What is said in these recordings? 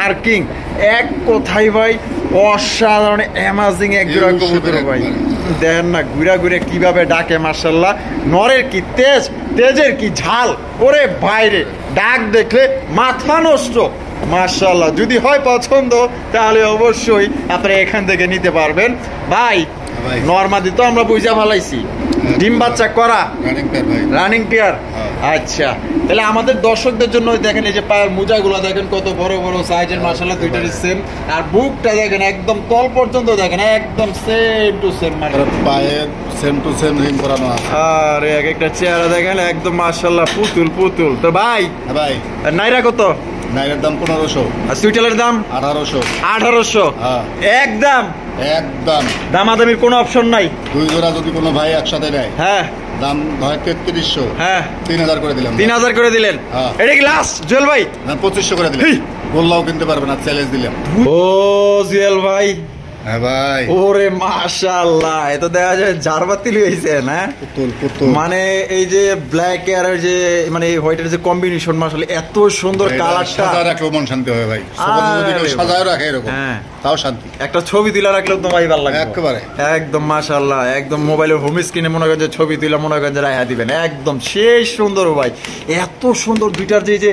Marking এক কথাই ভাই অসাধারণ অ্যামাজিং এক জোড়া কবুতর ভাই। দেখেন না ঘুরা ঘুরে কিভাবে ডাকে, মাশাআল্লাহ। নরের কি তেজ, তেজের কি ঝাল, ওরে বাইরে ডাক দেখলে মাথা নষ্ট, মাশাআল্লাহ। যদি হয় পছন্দ তাহলে অবশ্যই আপনি এখান থেকে নিতে পারবেন ভাই। নরমাদি তো আমরা বুঝা ফেলাইছি, ডিম বাচ্চা করা রানিং পেয়ার। আচ্ছা, তাহলে আমাদের দর্শকদের জন্য দেখেন এই যে পায়ের মোজাগুলো দেখেন কত বড় বড় সাইজের, মাশাআল্লাহ দুইটারই সেম। আর বুকটা দেখেন একদম তল পর্যন্ত দেখেন একদম সেম টু সেম, মানে পায়ের সেম টু সেম রিং করানো আছে। আর এক একটা চেহারা দেখেন একদম মাশাআল্লাহ পুতুল পুতুল। তো ভাই ভাই নাইরা কত? নাইরার দাম 1500, আর সুইটেলের দাম 1800। 1800 একদম একদম। দামাদামির কোনো অপশন নাই? দুই জোড়া যদি কোনো ভাই একসাথে নেয়, হ্যাঁ দাম হয় 3300, হ্যাঁ 3000 করে দিলাম। 3000 করে দিলেন? এটা কি লাস্ট জুয়েল ভাই? না 2500 করে দিলাম। বললাও কিনতে পারবে না, চ্যালেঞ্জ দিলাম। ও জুয়েল ভাই, হ্যাঁ ভাই। ওরে মাশাআল্লাহ, এত দেখা যায় জারবাতিল হইছে না পুতুল পুতুল। মানে এই যে ব্ল্যাক আর যে মানে হোয়াইটের যে কম্বিনেশন, মাশাআল্লাহ এত সুন্দর কালারটা। সাদা রাখলেও মন শান্তি হয় ভাই। সবাই যদি কেউ সাজায় রাখে এরকম, তাও শান্তি। একটা ছবি তুলে রাখলেও তো ভাই ভালো লাগবে একেবারে একদম, মাশাআল্লাহ। একদম মোবাইলের হোম স্ক্রিনে মনে করেন যে ছবি তুলে মনে করেন যে রাখা দিবেন, একদম সেই সুন্দর ভাই। এত সুন্দর দুইটার যে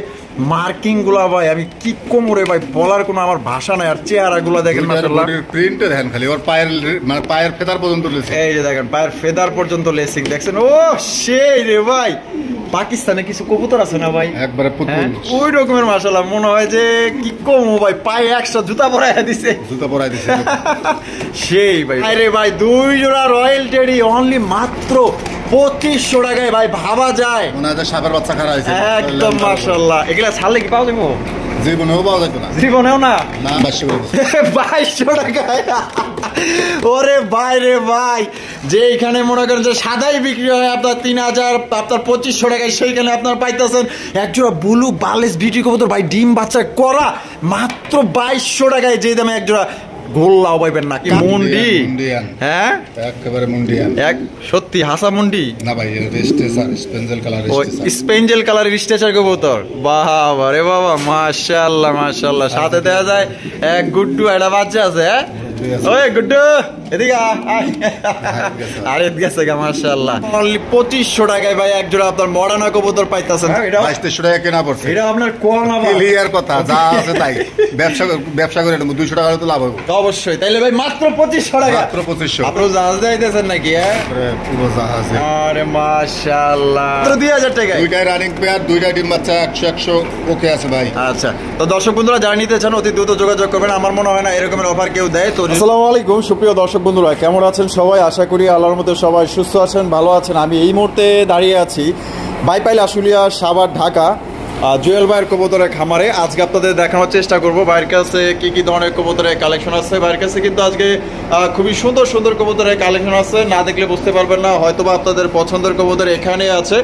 মার্কিং গুলা ভাই, আমি কি কোমরে ভাই বলার কোনো আমার ভাষা নাই। আর চেহারা গুলা দেখেন মাশাআল্লাহ, প্রিন্টে দেখেন খালি ওর পায়ের মানে পায়ের ফেদার পর্যন্ত লেসিং। এই যে দেখেন পায়ের ফেদার পর্যন্ত লেসিং দেখছেন। ও সেই রে ভাই, পাকিস্তানে কিছু কবুতর আছে না ভাই একবারে পুতুল ওই রকমের, মাশাআল্লাহ মনে হয় যে কি কম ভাই, পায়ে 100 জুতা পরাইয়া দিছে, জুতা পরাই দিছে সেই ভাই। আরে ভাই দুই জোড়া রয়্যাল টেডি অনলি মাত্র 2500 টাকায় ভাই, ভাবা যায় মনে হয় সাপের বাচ্চা খারাপ হয়েছে একদম, মাশাআল্লাহ। এগুলা ছাড়লে কি পাওয়া যাবো? জীবনেও পাওয়া যাবে না, জীবনেও না। 2200 টাকায়। ওরে ভাই রে ভাই, যে এখানে মনে করেন যে সাদাই বিক্রি হয় আপনার 3000, আপনার 2500 টাকায়, সেইখানে আপনার পাইতেছেন একজোড়া ব্লু বালেস বিউটি কবুতর ভাই, ডিম বাচ্চা করা মাত্র 2200 টাকায়। যে দামে একজোড়া গোল্লাও পাইবেন না কি মুন্ডি, হ্যাঁ একেবারে মুন্ডিয়ান এক সত্যি হাসা মুন্ডি না ভাই, রেস্টেসার স্পেঞ্জেল কালার, স্পেঞ্জেল কালারের স্টেচার কবুতর। বাবা রে বাবা, মাশাআল্লাহ মাশাআল্লাহ। সাথে দেখা যায় এক গুড্ডু একটা বাচ্চা আছে। হ্যাঁ ওই গুড্ডু এদিকে আরে গেছে গা, মাশাআল্লাহ। অনলি 2500 টাকায় ভাই এক জোড়া আপনার মডার্না কবুতর পাইতাছেন। 2200 টাকা কেনা পড়ছে, এটা আপনার কোয়া না ক্লিয়ার কথা, যা আছে তাই। ব্যবসা করে 200 টাকা তো লাভ হবে অবশ্যই। তাইলে ভাই মাত্র 2500 টাকা, মাত্র 2500। আপনি জাহাজ যাইতেছেন নাকি? পুরো জাহাজ। আরে মাশাআল্লাহ, মাত্র 2000 টাকায় দুইটা রানিং পেয়ার, দুইটা ডিম বাচ্চা, 100 ওকে আছে ভাই। আচ্ছা, তো দর্শক বন্ধুরা যারা নিতে চান অতি দ্রুত যোগাযোগ করবেন। আমার মনে হয় না এরকমের অফার কেউ দেয়। তো আসসালামু আলাইকুম সুপ্রিয় দর্শক বন্ধুরা, কেমন আছেন সবাই? আশা করি আল্লাহর মধ্যে সবাই সুস্থ আছেন, ভালো আছেন। আমি এই মুহূর্তে দাঁড়িয়ে আছি বাইপাইল আশুলিয়া, সাভার, ঢাকা, জুয়েল ভাইয়ের কবুতরের খামারে। আজকে আপনাদের দেখানোর চেষ্টা করবো ভাইয়ের কাছে কি কি ধরনের কবুতরের কালেকশন আছে। ভাইয়ের কাছে কিন্তু আজকে খুবই সুন্দর সুন্দর কবুতরের কালেকশন আছে, না দেখলে বুঝতে পারবেন না। হয়তোবা আপনাদের পছন্দের কবুতর এখানে আছে,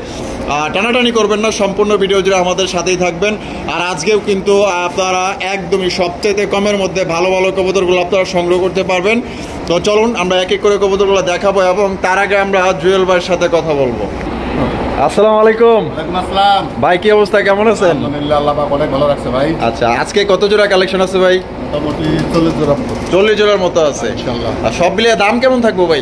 টানাটানি করবেন না, সম্পূর্ণ ভিডিও জুড়ে আমাদের সাথেই থাকবেন। আর আজকেও কিন্তু আপনারা একদমই সবচেয়ে কমের মধ্যে ভালো ভালো কবুতরগুলো আপনারা সংগ্রহ করতে পারবেন। তো চলুন আমরা এক এক করে কবুতরগুলো দেখাবো, এবং তার আগে আমরা জুয়েল ভাইয়ের সাথে কথা বলবো। আসসালামু আলাইকুম। ওয়ালাইকুম আসসালাম ভাই, কি অবস্থা, কেমন আছেন? আলহামদুলিল্লাহ, আল্লাহ পাক অনেক ভালো রাখছে ভাই। আচ্ছা, আজকে কত জোড়া কালেকশন আছে ভাই? মোটামুটি 40 জোড়া। 40 জোড়ার মতো আছে ইনশাআল্লাহ। আর সব মিলিয়ে দাম কেমন থাকবো ভাই?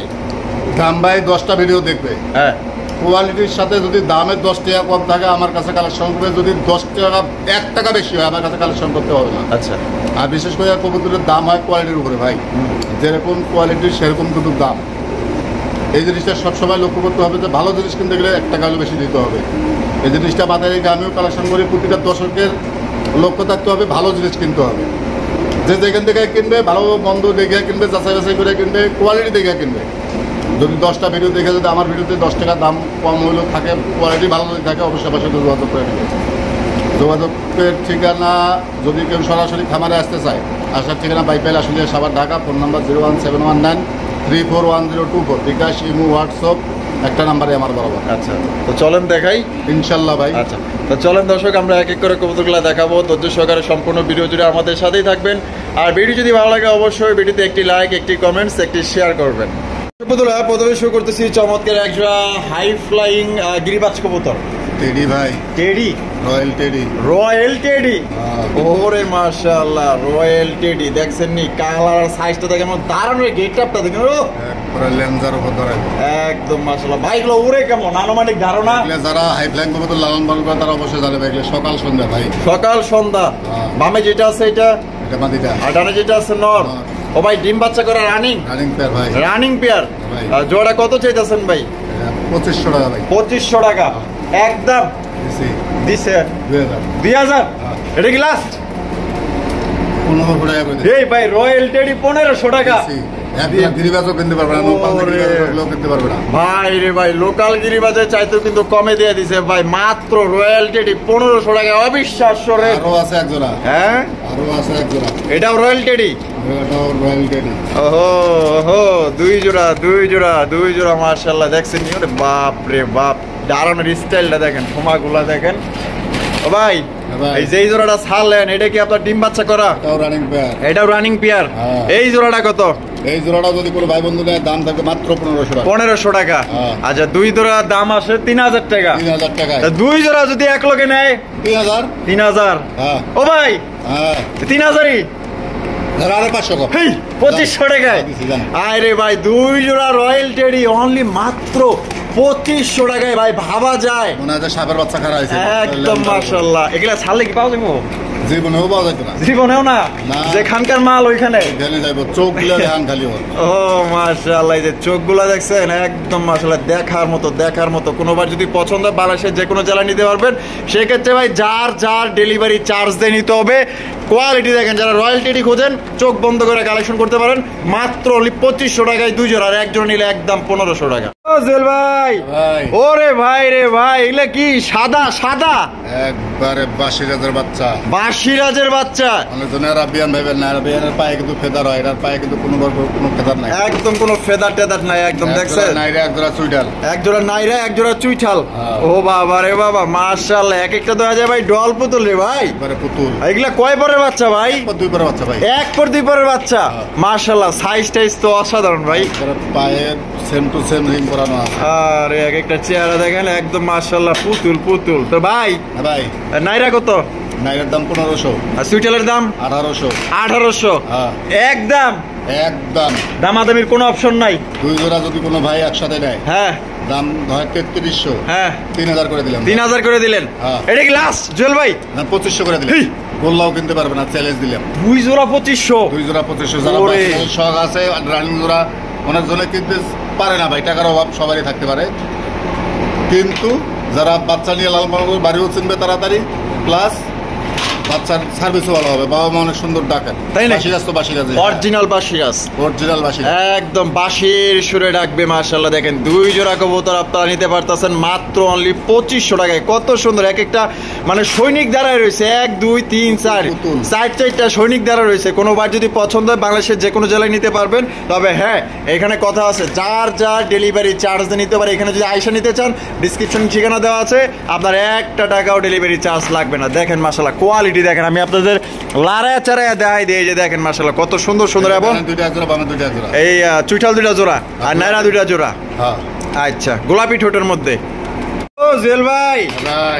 দাম ভাই 10টা ভিডিও দেখবে, হ্যাঁ কোয়ালিটির সাথে যদি দামের 10 টাকা কম থাকে আমার কাছে কালেকশন করবে, যদি 10 টাকা 1 টাকা বেশি হয় আমার কাছে কালেকশন করতে হবে না। আচ্ছা, আর বিশেষ করে কবুতরের দাম হয় কোয়ালিটির উপরে ভাই, যেরকম কোয়ালিটি সেরকম কিন্তু দাম। এই জিনিসটা সবসময় লক্ষ্য করতে হবে যে ভালো জিনিস কিনতে গেলে 1 টাকা হলে বেশি দিতে হবে। এই জিনিসটা মাথায় রেখে আমিও কালেকশন করি, প্রতিটা দর্শকের লক্ষ্য থাকতে হবে ভালো জিনিস কিনতে হবে। যে যেখান থেকে কিনবে ভালো মন্দ দেখে কিনবে, যাচাই বাছাই করে কিনবে, কোয়ালিটি দেখে কিনবে। যদি 10টা ভিডিও দেখে যদি আমার ভিডিওতে 10 টাকা দাম কম হলেও থাকে, কোয়ালিটি ভালো যদি থাকে, অবশ্যই আমার সাথে যোগাযোগ করে নেবে। যোগাযোগের ঠিকানা যদি কেউ সরাসরি খামারে আসতে চায়, আসার ঠিকানা Baipail Ashulia, Savar, Dhaka. Phone number 01719341024। BKash, imo, WhatsApp একটা নাম্বারে আমার বরাবর। আচ্ছা, তো চলেন দেখাই ইনশাল্লাহ ভাই। আচ্ছা, তো চলেন দর্শক আমরা এক এক করে কবুতরগুলো দেখাবো। ধৈর্য সহকারে সম্পূর্ণ ভিডিও জুড়ে আমাদের সাথেই থাকবেন। আর ভিডিও যদি ভালো লাগে অবশ্যই ভিডিওতে একটি লাইক, একটি কমেন্টস, একটি শেয়ার করবেন। প্রথমে শুরু করতেছি চমৎকার একজোড়া হাই ফ্লাইং গিরিবাজ কবুতর। টেডি ভাই, teddy, royal teddy. Royal teddy, ওরে মাশাআল্লাহ, রয়্যাল টেডি দেখছেন নি? কালার সাইজটা দেখেন, দারুণ গেটআপটা দেখেন, ও একবারে লেন্সার উপর ধরে একদম মাশাআল্লাহ। ভাই এগুলো উড়ে কেমন, আনুমানিক ধারণা? যারা হাই ফ্লাইং করবে লালন পালন করে তারা অবশ্যই জানে ভাই, সকাল সন্ধ্যা ভাই। সকাল সন্ধ্যা। বামে যেটা আছে এটা মাদিটা, আর ডানে যেটা আছে নর। ও ভাই ডিম বাচ্চা করে রানিং পেয়ার ভাই, রানিং পেয়ার। জোড়া কত চাইতেছেন ভাই? 2500 টাকা ভাই। 2500 টাকা একদম দিছে। 2000 এটা কি লাস্ট? 1500 টাকা করে এই ভাই রয়্যাল টেডি 1500 টাকা। ভাই রে ভাই, লোকাল গিরিবাজের চাইতেও কিন্তু কমে দিয়ে দিছে ভাই, মাত্র রয়্যাল টেডি 1500 টাকা। অবিশ্বাস্য রে। আরো আছে এক জোড়া। হ্যাঁ আরো আছে এক জোড়া। এটাও রয়্যাল টেডি। এটাও রয়্যাল টেডি। ওহো ওহো, দুই জোড়া মাশাআল্লাহ। দেখছেন নি? ওরে বাপ রে বাপ, দারুণের স্টাইলটা দেখেন, ঠোমাগুলা দেখেন। ও ভাই এই যে জোড়াটা ছাড়লেন, এটা কি আপনার ডিম বাচ্চা করা? এটাও রানিং পেয়ার। এটাও রানিং পেয়ার। এই জোড়াটা কত? এই জোড়াটা যদি কোনো ভাই বন্ধু নেয় দাম থাকবে মাত্র 1500 টাকা। 1500 টাকা। আচ্ছা, দুই জোড়ার দাম আসে 3000 টাকা। 3000 টাকা। দুই জোড়া যদি এক লোকে নেয় 3000। 3000। ও ভাই 3000ই। আরে 500 কম। 2500 টাকায়। আরে ভাই, দুই জোড়া রয়্যাল টেডি অনলি মাত্র 2500 টাকায় ভাই, ভাবা যায়। মনে হয় সাপের বাচ্চা খারাপ হয়েছে একদম মাশাআল্লাহ। এগুলা ছাড়লে কি পাওয়া যাবে? জীবনেও পাওয়া যেত না। জীবনেও না, যেখানকার মাল ওইখানে চোখ গুলো খালি। ও মাশাআল্লাহ, এই যে চোখগুলা দেখছেন, একদম মাশাআল্লাহ দেখার মতো। কোনোবার যদি পছন্দ হয় বাংলাদেশের যে কোনো জেলায় নিতে পারবেন। সেক্ষেত্রে ভাই যার ডেলিভারি চার্জ দিয়ে নিতে হবে। কোয়ালিটি দেখেন, যারা রয়্যাল টেডি খোঁজেন চোখ বন্ধ করে কালেকশন করতে পারেন মাত্র 2500 টাকায় দুই জোড়া, আর একজন নিলে একদম 1500 টাকা। জেল ভাই, ওরে ভাই রে ভাই, এগুলা কি সাদা সাদা? একবারে বাসিরাজের বাচ্চা। বাসিরাজের বাচ্চা। আরাবিয়ান ভাইবেন না, আরাবিয়ানের পায়ে কিন্তু ফেদার হয়, এর পায়ে কিন্তু কোনো ফেদার নাই, একদম কোনো ফেদার টেদার নাই, একদম দেখছেন? নাইরা এক জোড়া চুইঠাল, এক জোড়া নাইরা, এক জোড়া চুইঠাল। ও বাবা রে বাবা, মাশাআল্লাহ, এক একটা দেখা যায় ভাই ডল পুতুল রে ভাই, পুতুল। এগুলা কয় পরের বাচ্চা ভাই? দুই পরের বাচ্চা ভাই। এক পর দুই পরের বাচ্চা। মাশাআল্লাহ, সাইজ টাইজ তো অসাধারণ ভাই। পায়ে সেম টু সেম রিং করানো আছে। আরে এক একটা চেহারা দেখেন, একদম মাশাআল্লাহ পুতুল। তো ভাই নাইরা কত? নাইরার দাম 1500। আর সুইটালের দাম 1800। একদম দামাদামির কোনো অপশন নাই। দুই জোড়া যদি কোনো ভাই একসাথে নেয়, দাম হয় 3300। 3000 করে দিলাম। 3000 করে দিলেন। এটা কি লাস্ট জুয়েল ভাই? না, 2500 করে দিলেন। বললাও কিনতে পারবে না, চ্যালেঞ্জ দিলাম। দুই জোড়া 2500। যারা শখ আছে রানিং জোড়া অনেক জনে কিনতে পারে না ভাই, টাকার অভাব সবারই থাকতে পারে, কিন্তু যারা বাচ্চা নিয়ে লাল পালন বাড়িও চিনবে তাড়াতাড়ি, প্লাস বাচ্চার সার্ভিসও ভালো হবে। বাবা মা অনেক সুন্দর ডাকেন, তাই না? বাসিরাজ তো বাসিরাজ, অরিজিনাল বাসিরাজ, একদম বাঁশির সুরে ডাকবে। মাশাআল্লাহ, দেখেন দুই জোড়া কবুতর আপনারা নিতে পারতেছেন মাত্র অনলি 2500 টাকায়। কত সুন্দর, এক একটা মানে সৈনিক দ্বারাই রয়েছে, 1 2 3 4 4টা সৈনিক দ্বারা রয়েছে। কোনো বার যদি পছন্দ হয় বাংলাদেশের যে কোনো জেলায় নিতে পারবেন। তবে হ্যাঁ, এখানে কথা আছে, যার ডেলিভারি চার্জ নিতে পারে। এখানে যদি আইসা নিতে চান, ডিসক্রিপশন ঠিকানা দেওয়া আছে, আপনার 1 টাকাও ডেলিভারি চার্জ লাগবে না। দেখেন মাশাআল্লাহ, কোয়ালিটি দেখেন, আমি আপনাদের লাড়ায় চাড়ায় দেখাই দিই। যে দেখেন মাশাআল্লাহ কত সুন্দর এবং এই চুইঠাল দুইটা জোড়া আর নাইরা দুইটা জোড়া। আচ্ছা, গোলাপি ঠোঁটের মধ্যে। ও জেল ভাই,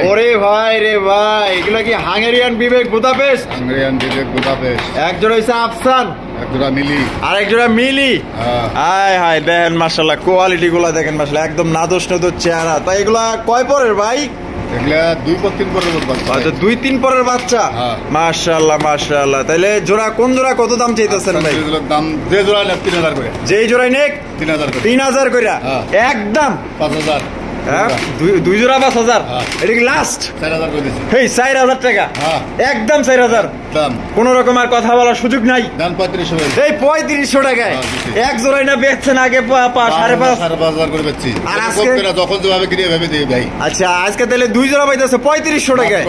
ওরে ভাই রে ভাই, এগুলা কি হাঙ্গেরিয়ান বিবেক বুদাপেস্ট? এক জোড়া হইছে আফসান, এক জোড়া মিলি, আর এক জোড়া মিলি। হায় দেখেন মাশাআল্লাহ, কোয়ালিটি গুলা দেখেন মাশাআল্লাহ, একদম নাদোষ চেহারা। তাই এগুলা কয় পরের ভাই? 2-3 পরের বাচ্চা। মাশাআল্লাহ। তাহলে জোড়া কোন জোড়া কত দাম চাইতেছেন ভাই? দাম যে জোড়া 3000 করে, যেই জোড়াই নেক 3000 করে, একদম 5000। দুই জোড়া 5000। এটা কি লাস্ট? 4000 করে দিছি। 4000 টাকা, একদম 4000 দাম। কোন রকম আর কথা বলার সুযোগ নাই। দাম 3500। এই 3500 টাকায় এক জোড়াই না বেচছেন? আগে 5.5 করে বেচছি, আর আজকে যখন যেভাবে কিনে ভাবে দেই ভাই। আচ্ছা, আজকে তাহলে দুই জোড়া পাইতেছে 3500 টাকায়,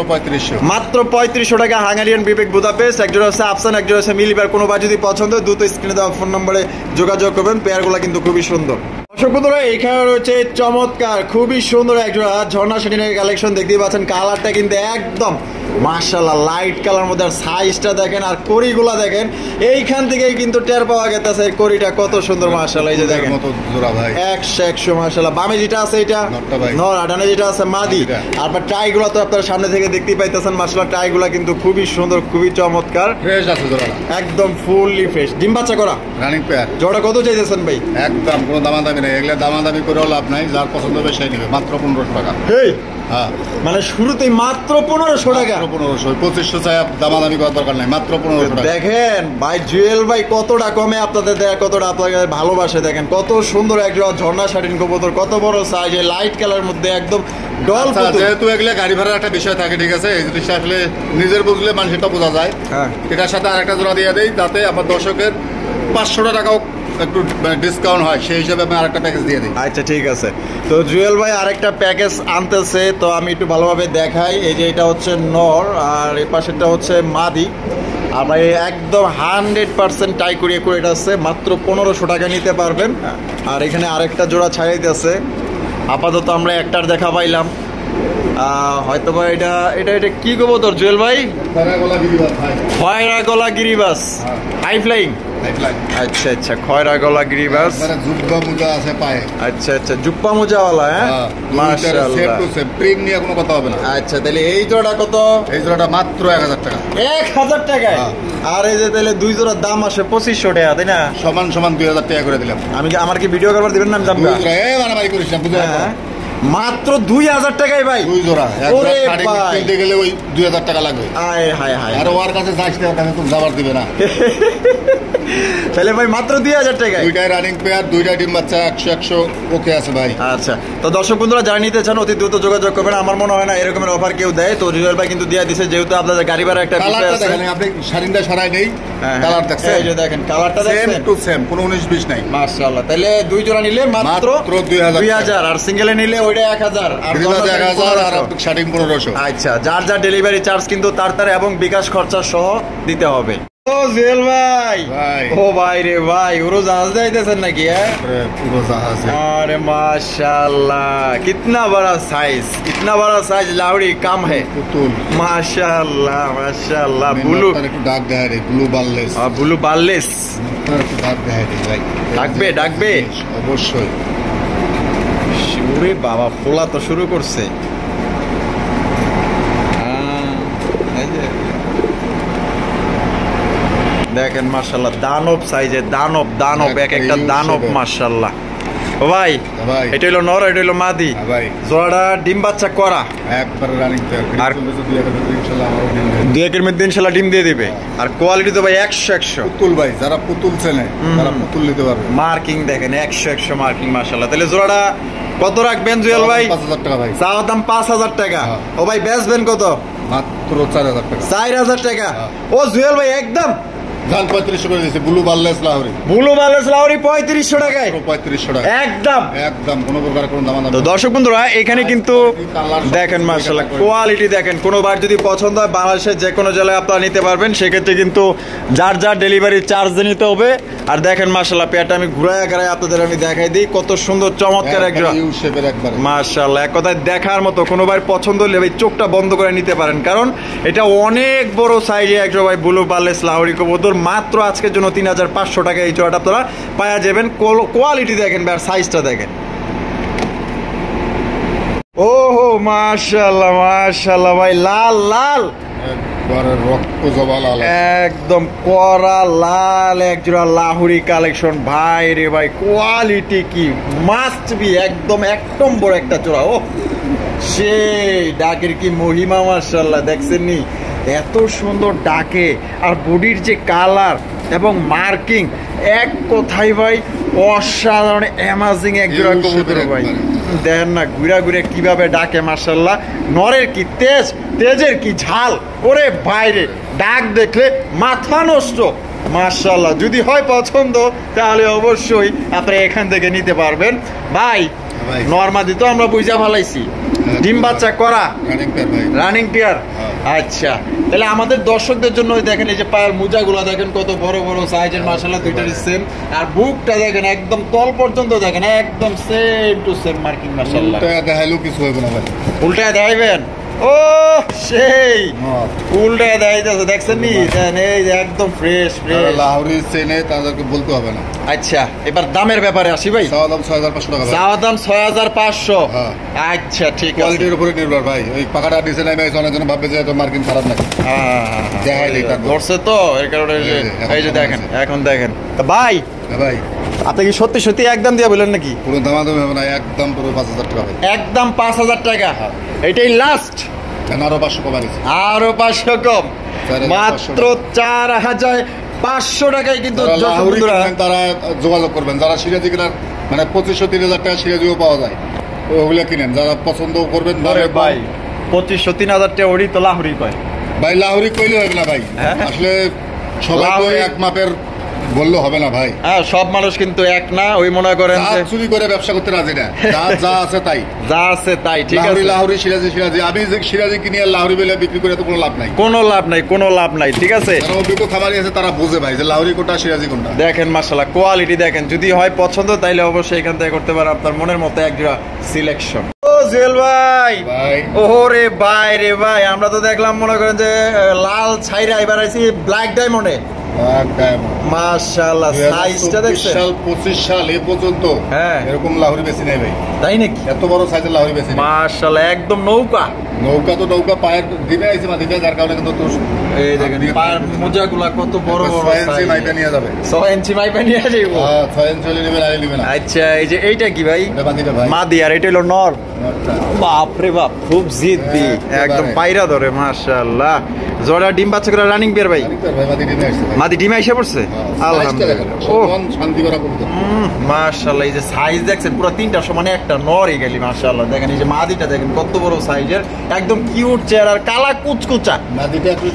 মাত্র 3500 টাকা। হাঙ্গেরিয়ান বিবেক বুদাপেস্ট, এক জোড়া হচ্ছে আফসান, এক জোড়া হচ্ছে মিলিবার। কোনো বার যদি পছন্দ হয় দ্রুত স্ক্রিনে দেওয়া ফোন নম্বরে যোগাযোগ করবেন। পেয়ারগুলো কিন্তু খুবই সুন্দর। দর্শক বন্ধুরা, এখানে রয়েছে চমৎকার খুবই সুন্দর একটা ঝর্ণা শাটিনের কালেকশন দেখতেই পাচ্ছেন। কালারটা কিন্তু একদম মাশাআল্লাহ লাইট কালার মধ্যে, আর সাইজটা দেখেন আর কড়িগুলা দেখেন, এইখান থেকেই কিন্তু টের পাওয়া গেছে কড়িটা কত সুন্দর মাশাআল্লাহ। এই যে দেখেন 100 মাশাআল্লাহ। বামে যেটা আছে এটা নর, আর ডানে যেটা আছে মাদি। আর ট্রাইগুলো তো আপনারা সামনে থেকে দেখতেই পাইতেছেন মাশাআল্লাহ। ট্রাইগুলো কিন্তু খুবই সুন্দর, খুবই চমৎকার, ফ্রেশ আছে জোড়াটা, একদম ফুললি ফ্রেশ। ডিম বাচ্চা করা রানিং পেয়ার। জোড়া কত চাইতেছেন ভাই? একদম কোনো দামাদামি নেই, এগুলা দামাদামি করেও লাভ নাই, যার পছন্দ হবে সেই নেবে, মাত্র 1500 টাকা। হ্যাঁ, মানে শুরুতেই মাত্র 1500 টাকা। 1500, 2500 চাই, দামাদামি করার দরকার নাই, মাত্র 1500 টাকা। দেখেন ভাই জুয়েল ভাই কতটা কমে আপনাদের দেয়, কতটা আপনাদের ভালোবাসে। দেখেন কত সুন্দর একটা ঝর্ণা শাটিন কবুতর, কত বড় সাইজ, লাইট কালার মধ্যে একদম ডল। যেহেতু এগুলো গাড়ি ভাড়ার একটা বিষয় থাকে, ঠিক আছে, এই জিনিসটা আসলে নিজের বুঝলে মানুষটা বোঝা যায়। হ্যাঁ, এটার সাথে আরেকটা জোড়া দিয়ে দেই, যাতে আমার দর্শকের 500 টাকাও একটু ডিসকাউন্ট হয়, সেই হিসাবে আমি আরেকটা প্যাকেজ দিয়ে দিই। আচ্ছা ঠিক আছে, তো জুয়েল ভাই আরেকটা প্যাকেজ আনতেছে, তো আমি একটু ভালোভাবে দেখাই। এই যে এটা হচ্ছে নর, আর এই পাশেরটা হচ্ছে মাদি। আমরা একদম 100% টাই করিয়ে করে এটা আছে, মাত্র 1500 টাকা নিতে পারবেন। আর এখানে আরেকটা জোড়া ছাড়াইতেছে, আপাতত আমরা একটার দেখা পাইলাম। হয়তো বা এটা এটা এটা কি কবুতর জুয়েল ভাই? খয়রা গলা গিরিবাস, হাই ফ্লাইং। আচ্ছা আচ্ছা, খয়রা গলা গিরিবাস, জুব্বা মোজা আছে পায়ে। আচ্ছা আচ্ছা, জুব্বা মোজাওয়ালা। হ্যাঁ মাশাআল্লাহ, প্রিন্ট নিয়ে কোনো কথা হবে না। আচ্ছা, তাহলে এই জোড়া কত? এই জোড়াটা মাত্র 1000 টাকা। 1000 টাকায়? আর এই যে তাহলে দুই জোড়ার দাম আসে 2500 টাকা, তাই না? সমান সমান 2000 টাকা করে দিলাম। আমি কি আমার কি ভিডিও করবার দিবেন না? আমি দাম মারামারি করিস না, বুঝে মাত্র 2000 টাকায় ভাই, দুই জোড়া। কিনতে গেলে ওই 2000 টাকা লাগবে। আয় হায় হায়, আর ওর কাছে যাস না, ওখানে তুমি যাবার দিবে না। তাহলে ভাই মাত্র 2000 টাকায় দুইটাই রানিং পেয়ার, দুইটা ডিম বাচ্চা, 100 ওকে আছে ভাই। আচ্ছা, তো দর্শক বন্ধুরা যারা নিতে চান অতি দ্রুত যোগাযোগ করবেন। আমার মনে হয় না এরকমের অফার কেউ দেয়, তো জুয়েল ভাই কিন্তু দিয়ে দিছে, যেহেতু আপনাদের গাড়ি ভাড়া একটা বিষয় আছে। আপনি শাড়িটা সরাই নেই, কালার দেখছেন? এই যে দেখেন কালারটা দেখছেন, সেম টু সেম, কোনো 19-20 নাই। মাশাআল্লাহ, তাহলে দুই জোড়া নিলে মাত্র 2000, আর সিঙ্গেলে নিলে ওইটা 1000, আর 1000 আর শাড়িং 1500। আচ্ছা, যার যার ডেলিভারি চার্জ কিন্তু তার এবং বিকাশ খরচা সহ দিতে হবে। ও জুয়েল ভাই, ও ভাই রে ভাই, পুরো জাহাজ যাইতেছেন নাকি? পুরো জাহাজ। अरे माशाल्लाह, कितना बड़ा साइज लावड़ी कम है। पुतुल, माशाल्लाह माशाल्लाह। ब्लू একটু ডাক দেয় রে, ব্লু বাললেস। ব্লু বাললেস একটু ডাক দেয় রে ভাই, ডাকবে অবশ্যই। ওরে বাবা, ফোলা তো শুরু করছে। দেখেন মাশাআল্লাহ, দানব সাইজে, দানব এক একটা দানব মাশাআল্লাহ। ও ভাই, এটা হলো নর, এটা হলো মাদি। জোড়াটা ডিম বাচ্চা করা, একবার রানিং পেয়ার। আর 2-1 মধ্যে ইনশাআল্লাহ ডিম দিয়ে দিবে। আর কোয়ালিটি তো ভাই 100। পুতুল ভাই, যারা পুতুল চেনে তারা পুতুল নিতে পারবে। মার্কিং দেখেন 100 মার্কিং মাশাআল্লাহ। তাহলে জোড়াটা কত রাখবেন জুয়েল ভাই? 5000 টাকা ভাই। চাওয়া দাম 5000 টাকা। ও ভাই বেচবেন কত? মাত্র 4000 টাকা। 4000 টাকা। ও জুয়েল ভাই একদম জান 3500 করে দিয়েছে। ব্লু বাললেস লাহোরি, 3500 টাকায়, 3500 টাকা একদম, কোনো প্রকার কোনো দাম না। তো দর্শক বন্ধুরা, এখানে কিন্তু দেখেন মাশাআল্লাহ কোয়ালিটি দেখেন। কোনোবার যদি পছন্দ হয় বাংলাদেশের যে কোনো জেলায় আপনারা নিতে পারবেন, সেক্ষেত্রে কিন্তু যার যার ডেলিভারি চার্জ নিতে হবে। আর দেখেন মাশাআল্লাহ, পেয়ারটা আমি ঘুরায় ঘুরায় আপনাদের আমি দেখাই দিই, কত সুন্দর চমৎকার একটা মাশাআল্লাহ। এক কথায় দেখার মতো। কোনোবার পছন্দ হলে ভাই চোখটা বন্ধ করে নিতে পারেন, কারণ এটা অনেক বড় সাইজে একটা ভাই ব্লু বাললেস লাহোরি কবুতর। মাত্র আজকের জন্য 3500 টাকা এই জোড়াটা আপনারা পাওয়া যাবেন। কোয়ালিটি দেখেন ভাই, আর সাইজটা দেখেন। ওহো মাশাআল্লাহ মাশাআল্লাহ ভাই, লাল একদম কড়া লাল এক জোড়া লাহোরি কালেকশন ভাই রে ভাই। কোয়ালিটি কি মাস্ট বি, একদম এক নম্বর একটা জোড়া। ও সেই ডাকের কি মহিমা মাশাআল্লাহ, দেখছেন নি? এত সুন্দর ডাকে, আর বডির যে কালার এবং মার্কিং, এক কথাই ভাই অসাধারণ অ্যামাজিং এক জোড়া কবুতর ভাই। দেখেন না ঘুরা ঘুরে কিভাবে ডাকে মাশাআল্লাহ। নরের কি তেজের কি ঝাল, ওরে বাইরে ডাক দেখলে মাথা নষ্ট মাশাআল্লাহ। যদি হয় পছন্দ তাহলে অবশ্যই আপনি এখান থেকে নিতে পারবেন ভাই। নরমাদি তো আমরা বুঝা ফেলাইছি, ডিম বাচ্চা করা রানিং পেয়ার ভাই, রানিং পেয়ার। আচ্ছা, তাহলে আমাদের দর্শকদের জন্য দেখেন এই যে পায়ের মোজাগুলো দেখেন কত বড় বড় সাইজের, মাশাআল্লাহ দুইটারই সেম। আর বুকটা দেখেন একদম তল পর্যন্ত দেখেন একদম সেম টু সেম মার্কিং, মাশাআল্লাহ। উল্টা দেখাইলেও কিছু হবে না ভাই। উল্টা দেখাইবেন? ও সেই উল্টা দেখাইতেছে, দেখছেন নি? এই যে একদম ফ্রেশ ফ্রেশ লাহোরি চেনে, তাদেরকে বলতে হবে না। আচ্ছা, এবার দামের ব্যাপারে আসি ভাই। চাওয়া দাম 6500 টাকা ভাই। চাওয়া দাম 6500। আচ্ছা ঠিক আছে। কোয়ালিটির উপরে নির্ভর ভাই। ওই পাকাটা নিচে নামে অনেকজন ভাববে যে মার্কিন খারাপ নাকি। দেখাই দিই তারপর। ধরছে তো এর কারণে এই যে দেখেন, এখন দেখেন ভাই। ভাই আপনি কি সত্যি সত্যি একদম দিয়ে বললেন নাকি? পুরো দামাদামি হবে না, একদম পুরো 5000 টাকা ভাই। একদম 5000 টাকা, এটাই লাস্ট। আরো 500 কম আছে, আরো 500 কম, মাত্র 4500 টাকায় কিন্তু তারা যোগাযোগ করবেন। যারা সিরাজি কেনার মানে 2500-3000 টাকা সিরাজিও পাওয়া যায়, ওগুলো কিনেন। যারা পছন্দ করবেন ভাই 2500-3000 টাকা ওড়ি তো লাহোরি কয় ভাই। লাহোরি কইলে হবে না ভাই, আসলে সবাই তো এক মাপের বললে হবে না ভাই। হ্যাঁ, সব মানুষ কিন্তু এক না। ওই মনে করেন চুরি করে ব্যবসা করতে রাজি না, যা আছে তাই, যা আছে তাই। ঠিক আছে, লাহোরি সিরাজি সিরাজি। আমি যে সিরাজি কিনে লাহোরি বেলে বিক্রি করে তো কোনো লাভ নাই, কোনো লাভ নাই, কোনো লাভ নাই। ঠিক আছে, অভিজ্ঞ খামারি আছে, তারা বুঝে ভাই যে লাহোরি কোনটা সিরাজি কোনটা। দেখেন মাশাআল্লাহ কোয়ালিটি দেখেন, যদি হয় পছন্দ তাইলে অবশ্যই এখান থেকে করতে পারেন আপনার মনের মতো একজোড়া সিলেকশন। ও জুয়েল ভাই, ওরে ভাই রে ভাই, আমরা তো দেখলাম মনে করেন যে লাল ছাইরা, এবার আইছি ব্ল্যাক ডায়মন্ডে। মাশাআল্লাহ, সাইজটা দেখছেন? 25 সাল এ পর্যন্ত এরকম লাহোরি বেশি নাই ভাই। তাই নাকি? এত বড় সাইজের লাহোরি বেশি নাই। মাশাআল্লাহ, একদম নৌকা নৌকা। তো নৌকা পায়ের দিবে আইছে মাটিতে, যার কারণে কিন্তু এই দেখেন পায়ের মোজাগুলা কত বড় বড়। 6 ইঞ্চি মাইপা নিয়ে যাবে, 6 ইঞ্চি মাইপা নিয়ে যাবে। হ্যাঁ, 6 ইঞ্চি হলে নেবে, আইলে নেবে না। আচ্ছা, এই যে এইটা কি ভাই? এটা মাদিটা ভাই, মাদি। আর এটা হলো নর। বাপ রে বাপ, খুব জিদ্দি, একদম পায়রা ধরে। মাশাআল্লাহ, জোড়া ডিম বাচ্চা করে রানিং বের ভাই। মাদি ডিমে এসে পড়ছে, মাশাআল্লাহ। এই যে সাইজ দেখছেন, পুরো তিনটা সমানে একটা নরই গেলি। মাশাআল্লাহ, দেখেন এই যে মাদিটা দেখেন কত বড় সাইজের, একদম কিউট চেহারার, কালা কুচকুচা। মাদিটা একটু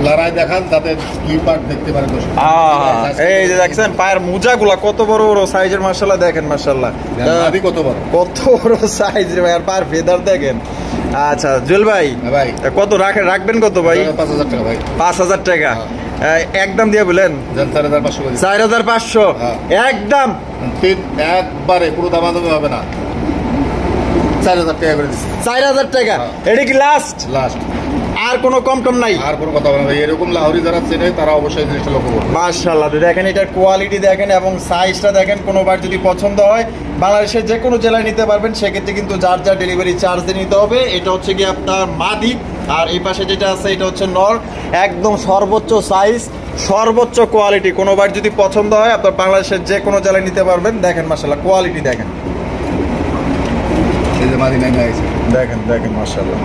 লড়াই দেখান যাতে স্লিপার দেখতে পারে। এই যে দেখছেন পায়ের মোজাগুলা কত বড় বড় সাইজের। মাশাআল্লাহ, দেখেন মাশাআল্লাহ মাদি কত বড়, কত বড় সাইজ রে ভাই। আর পায়ের ফেদার দেখেন। আচ্ছা জুয়েল ভাই, কত রাখবেন কত ভাই? 5000 টাকা ভাই। 5000 টাকা একদম দিয়ে বলেন? 4500। একদম একবারে পুরো দামাদামি হবে না, 4000 টাকা করে দিচ্ছি। 4000 টাকা, এটা কি লাস্ট? লাস্ট, আর কোনো কম টম নাই? আর কোনো কথা হবে না। এরকম লাহোরি যারা চেনে তারা অবশ্যই জিনিসটা লক্ষ্য করবে। মাশাআল্লাহ, দেখেন এটার কোয়ালিটি দেখেন এবং সাইজটা দেখেন। কোনোবার যদি পছন্দ হয় বাংলাদেশের যে কোনো জেলায় নিতে পারবেন, সেক্ষেত্রে কিন্তু যার যার ডেলিভারি চার্জ দিয়ে নিতে হবে। এটা হচ্ছে কি আপনার মাদি, আর এই পাশে যেটা আছে এটা হচ্ছে নর। একদম সর্বোচ্চ সাইজ, সর্বোচ্চ কোয়ালিটি। কোনোবার যদি পছন্দ হয় আপনার বাংলাদেশের যে কোনো জেলায় নিতে পারবেন। দেখেন মাশাআল্লাহ কোয়ালিটি দেখেন, এই যে মাদি নাইনা আছে, দেখেন দেখেন মাশাআল্লাহ।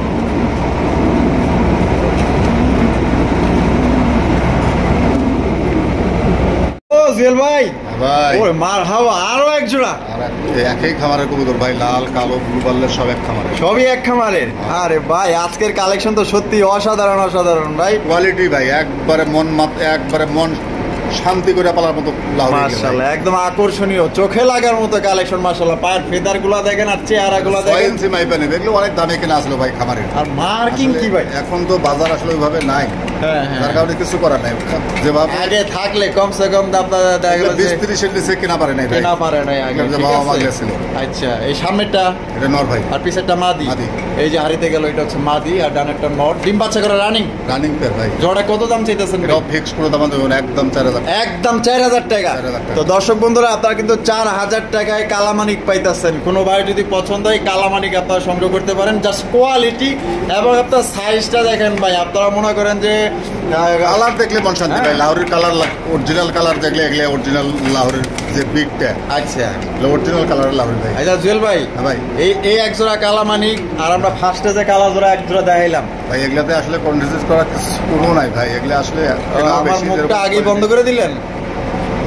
জুয়েল ভাই, ওই মারহাবা, আরো এক জোড়া। একই খামারের কবুতর ভাই, লাল কালো ব্লু বার্লের সব এক খামারের, সবই এক খামারের। আরে ভাই, আজকের কালেকশন তো সত্যি অসাধারণ অসাধারণ ভাই। কোয়ালিটি ভাই একবারে একবারে মন শান্তি করে পালার মতো। মাশাআল্লাহ, একদম আকর্ষণীয়, চোখে লাগার মতো কালেকশন। মাশাআল্লাহ, পায়ের ফেদার গুলা দেখেন আর চেহারা গুলা দেখেন। মাইপা নেবে, এগুলো অনেক দামে কিনা আসলো ভাই খামারের। আর মার্কিং কি ভাই, এখন তো বাজার আসলে ওইভাবে নাই, তার কারণে কিছু করার নাই। যেভাবে আগে থাকলে কমসে কম আপনার 20-30 নিচে কেনা পারে নাই, কেনা পারে নাই আগে। বাবা মা গেছিল। আচ্ছা, এই সামনেরটা এটা নর ভাই, আর পিছেরটা মাদি। এই যে হারিতে গেল, এটা হচ্ছে মাদি, আর ডানেরটা নর। ডিম বাচ্চা করে রানিং পেয়ার ভাই। জোড়া কত দাম চাইতেছেন? ফিক্স করে দাম দেবেন একদম 4000, একদম 4000 টাকা। তো দর্শক বন্ধুরা, আপনারা কিন্তু 4000 টাকায় কালামানিক পাইতেছেন। কোনো ভাই যদি পছন্দ হয় কালামানিক আপনারা সংগ্রহ করতে পারেন। জাস্ট কোয়ালিটি এবং আপনার সাইজটা দেখেন ভাই। আপনারা মনে করেন যে কালার দেখলে মন শান্তি পায়। লাহোরের কালার, অরিজিনাল কালার দেখলে এগুলো অরিজিনাল লাহোরের যে বিগটা। আচ্ছা, অরিজিনাল কালারের লাহোরি ভাই। আচ্ছা জুয়েল ভাই, ভাই এই এক জোড়া কালামানিক, আর আমরা ফার্স্টে যে কালা জোড়া এক জোড়া দেখাইলাম ভাই, এগুলাতে আসলে কনফিউজ করার কোনো নাই ভাই। এগুলো আসলে আমার মুখটা আগেই বন্ধ করে দিলেন।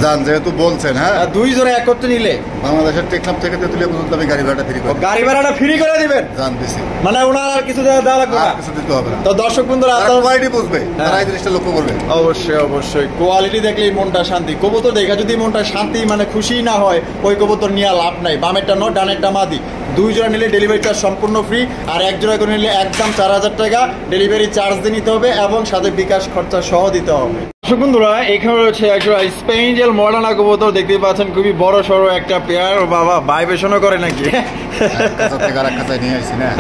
যান যেহেতু বলছেন, হ্যাঁ আর 2 জোড়া একত্রে নিলে বাংলাদেশের টেকনাফ থেকে তেতুলিয়া পর্যন্ত আমি গাড়ি ভাড়া ফ্রি করি। গাড়ি ভাড়াটা ফ্রি করে দিবেন? জান দিছি, মানে ওনার আর কিছু দেওয়া লাগবে না, কিছু দিতে হবে না। তো দর্শক বন্ধুরা তারা কোয়ালিটি বুঝবে, তারা এই জিনিসটা লক্ষ্য করবে। অবশ্যই অবশ্যই, কোয়ালিটি দেখলেই মনটা শান্তি। কবুতর দেখা যদি মনটা শান্তি মানে খুশি না হয়, ওই কবুতর নিয়ে লাভ নাই। বামেরটা নট, ডানেরটা মাদি। 2 জোড়া নিলে ডেলিভারি চার্জ সম্পূর্ণ ফ্রি, আর 1 জোড়া করে নিলে একদম 4000 টাকা ডেলিভারি চার্জ দিয়ে নিতে হবে এবং সাথে বিকাশ খরচা সহ দিতে হবে। দর্শক বন্ধুরা এখানে রয়েছে একটা স্পেঞ্জেল মডার্না কবুতর, দেখতে পাচ্ছেন খুবই বড় সড়ো একটা পেয়ার। ও বাবা, ভাইব্রেশনও করে নাকি?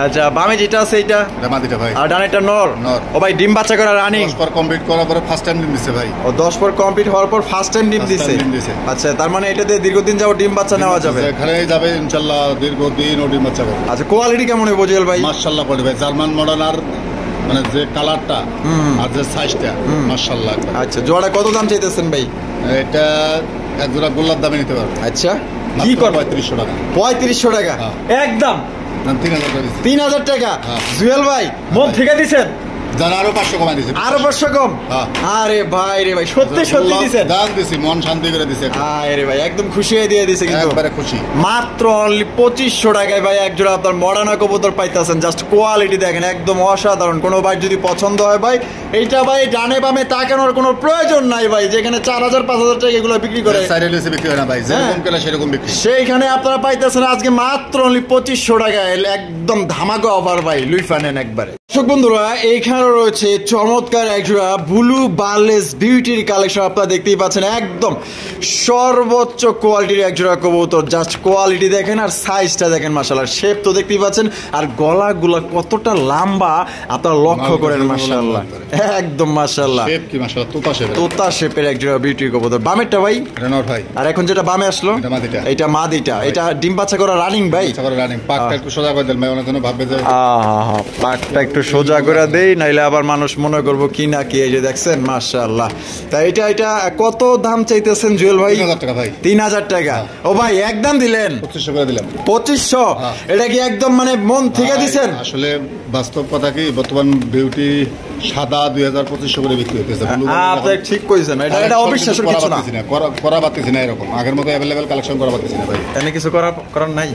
আচ্ছা, বামে যেটা আছে এইটা মাদিটা ভাই, আর ডানেরটা নর। ও ভাই, ডিম বাচ্চা করা রানিং? 10 পর কমপ্লিট করার পরে ফার্স্ট টাইম ডিম দিছে ভাই। ও 10 পর কমপ্লিট হওয়ার পর ফার্স্ট টাইম ডিম দিছে? আচ্ছা, তার মানে এটাতে দীর্ঘদিন যাবত ডিম বাচ্চা নেওয়া যাবে? এখানে যাবে ইনশাআল্লাহ, দীর্ঘদিন ও ডিম বাচ্চা করবে। আচ্ছা, কোয়ালিটি কেমন হবে জুয়েল ভাই? মাশাআল্লাহ পড়বে ভাই, জার্মান মডার্নার মানে যে কালারটা আর যে সাইজটা মাশাআল্লাহ। আচ্ছা, জোড়া কত দাম চাইতেছেন ভাই? এটা এক জোড়া গোল্লার দামে নিতে পারবে। আচ্ছা, কি কর? 3500 টাকা। 3500 টাকা একদম? 3000 টাকা জুয়েল ভাই মন থেকে দিছেন? জানা আরো 500 কমাই দিছে। আরো 500 কম? আরে ভাই রে ভাই, সত্যি সত্যি দিছেন? দাম দিছি, মন শান্তি করে দিছে। আরে ভাই, একদম খুশি হয়ে দিয়ে দিছে কিন্তু, একবারে খুশি। মাত্র অনলি 2500 টাকায় ভাই এক জোড়া আপনার মডার্না কবুতর পাইতাছেন। জাস্ট কোয়ালিটি দেখেন, একদম অসাধারণ। কোনো ভাই যদি পছন্দ হয় ভাই, এইটা ভাই ডানে বামে তাকানোর কোনো প্রয়োজন নাই ভাই। যেখানে 4000 5000 টাকা এগুলো বিক্রি করে, সাইডেলেসে বিক্রি হয় না ভাই, যেরকম কেনা সেরকম বিক্রি। সেইখানে আপনারা পাইতেছেন আজকে মাত্র অনলি 2500 টাকায়, একদম ধামাকা অফার ভাই, লুইফা নেন একবারে। দর্শক বন্ধুরা এইখানে রয়েছে চমৎকার একজোড়া ব্লু বার্লেস বিউটির কালেকশন। আপনারা দেখতেই পাচ্ছেন একদম সর্বোচ্চ কোয়ালিটির একজোড়া কবুতর। জাস্ট কোয়ালিটি দেখেন আর সাইজটা দেখেন, মাশাআল্লাহ। শেপ তো দেখতেই পাচ্ছেন, আর গলাগুলা কতটা লম্বা আপনারা লক্ষ্য করেন, মাশাআল্লাহ একদম মাশাআল্লাহ। শেপ কি মাশাআল্লাহ, তোতা শেপ, তোতা শেপের একজোড়া বিউটির কবুতর। বামেরটা ভাই? রেনর ভাই। আর এখন যেটা বামে আসলো এটা মাদিটা। এটা মাদিটা। এটা ডিম বাচ্চা করা রানিং ভাই? বাচ্চা করা রানিং। পাকটা একটু সোজা করে দেন ভাই, অনেক জন ভাববে যে পাকটা একটু সোজা করে দেই, নাইলে আবার মানুষ মনে করবো কি না কি। এই যে দেখছেন মাশাআল্লাহ। তা এটা কত দাম চাইতেছেন জুয়েল ভাই? 3000 টাকা ভাই। 3000 টাকা? ও ভাই, একদম দিলেন? 2500 করে দিলাম। 2500? এটা কি একদম মানে মন থেকে দিছেন? আসলে বাস্তব কথা কি, বর্তমান বিউটি সাদা 2000-2500 করে বিক্রি হতেছে। আপনি ঠিক কইছেন, এটা অবিশ্বাসের কিছু না। করা পাচ্ছি না, এরকম আগের মতো অ্যাভেলেবেল কালেকশন করা পাচ্ছি না ভাই। এনে কিছু করার নাই?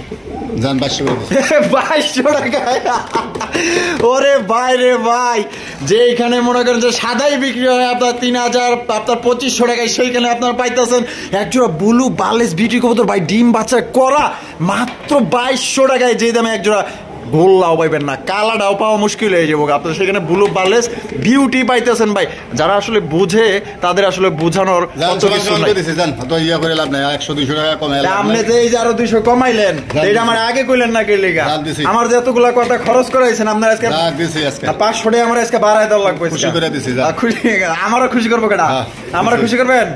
জান 2200 করে দিচ্ছি। 2200 টাকা? ওরে ভাই রে ভাই, যে এখানে মনে করেন যে সাদাই বিক্রি হয় আপনার 3000, আপনার 2500 টাকায়, সেইখানে আপনার পাইতেছেন একজোড়া ব্লু বার্লেস বিউটি কবুতর ভাই, ডিম বাচ্চা করা, মাত্র 2200 টাকায়। যে দামে একজোড়া গোল্লাও পাইবেন না, কালাটাও পাওয়া মুশকিল হয়ে যাবো। আপনার সেখানে ব্লু বার্লেস বিউটি পাইতেছেন ভাই। যারা আসলে বুঝে তাদের আসলে বোঝানোর আপনি যে এই যে আরো 200 কমাইলেন, এটা আমার আগে কইলেন না কে লিগা? আমার যে এতগুলা কথা খরচ করাইছেন আপনার, আজকে 500 টাকা আমার আজকে বাড়াই দেওয়া লাগবে। খুশি করে দিছি, খুশি। আমারও খুশি করবো কেনা? আমারও খুশি করবেন?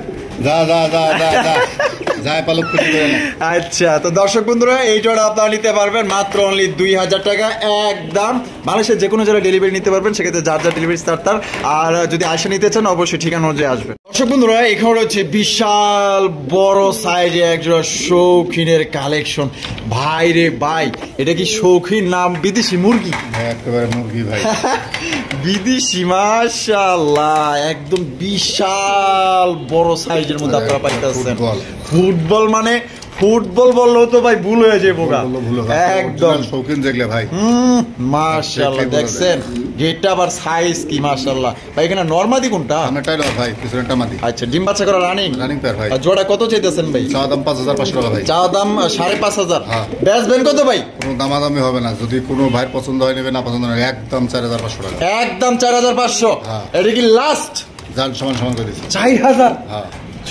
আচ্ছা, তো দর্শক বন্ধুরা এই জোড়া আপনারা নিতে পারবেন মাত্র অনলি 2000 টাকা একদম। বাংলাদেশের যে কোনো জায়গায় ডেলিভারি নিতে পারবেন, সেক্ষেত্রে যার যার ডেলিভারি তার। আর যদি আসে নিতে চান অবশ্যই ঠিকানা অনুযায়ী আসবেন। দর্শক বন্ধুরা এখানে রয়েছে বিশাল বড় সাইজে একজোড়া শৌখিনের কালেকশন। ভাই রে ভাই, এটা কি শৌখিন নাম বিদেশি মুরগি? একেবারে মুরগি ভাই, বিদেশি মাশাআল্লাহ, একদম বিশাল বড় সাইজের মধ্যে আপনারা পাইতেছেন। ফুটবল মানে ফুটবল বললেও তো ভাই ভুল হয়ে যাবে, একদম শৌখিন দেখলে ভাই। মাশাআল্লাহ, দেখছেন গেটটা আবার সাইজ কি মাশাআল্লাহ ভাই। এখানে নরমাদি কোনটা? আমারটাই নর ভাই, পিছনেরটা মাদি। আচ্ছা, ডিম বাচ্চা করা রানিং পেয়ার ভাই। জোড়া কত চাইতেছেন ভাই? চা দাম 5500 টাকা ভাই। চা দাম 5500? বেচবেন কত ভাই? কোনো দামাদামি হবে না, যদি কোনো ভাই পছন্দ হয় নেবে, না পছন্দ হয় একদম 4500 টাকা। একদম 4500? এটা কি লাস্ট? জান সমান সমান করে দিচ্ছি। 4000?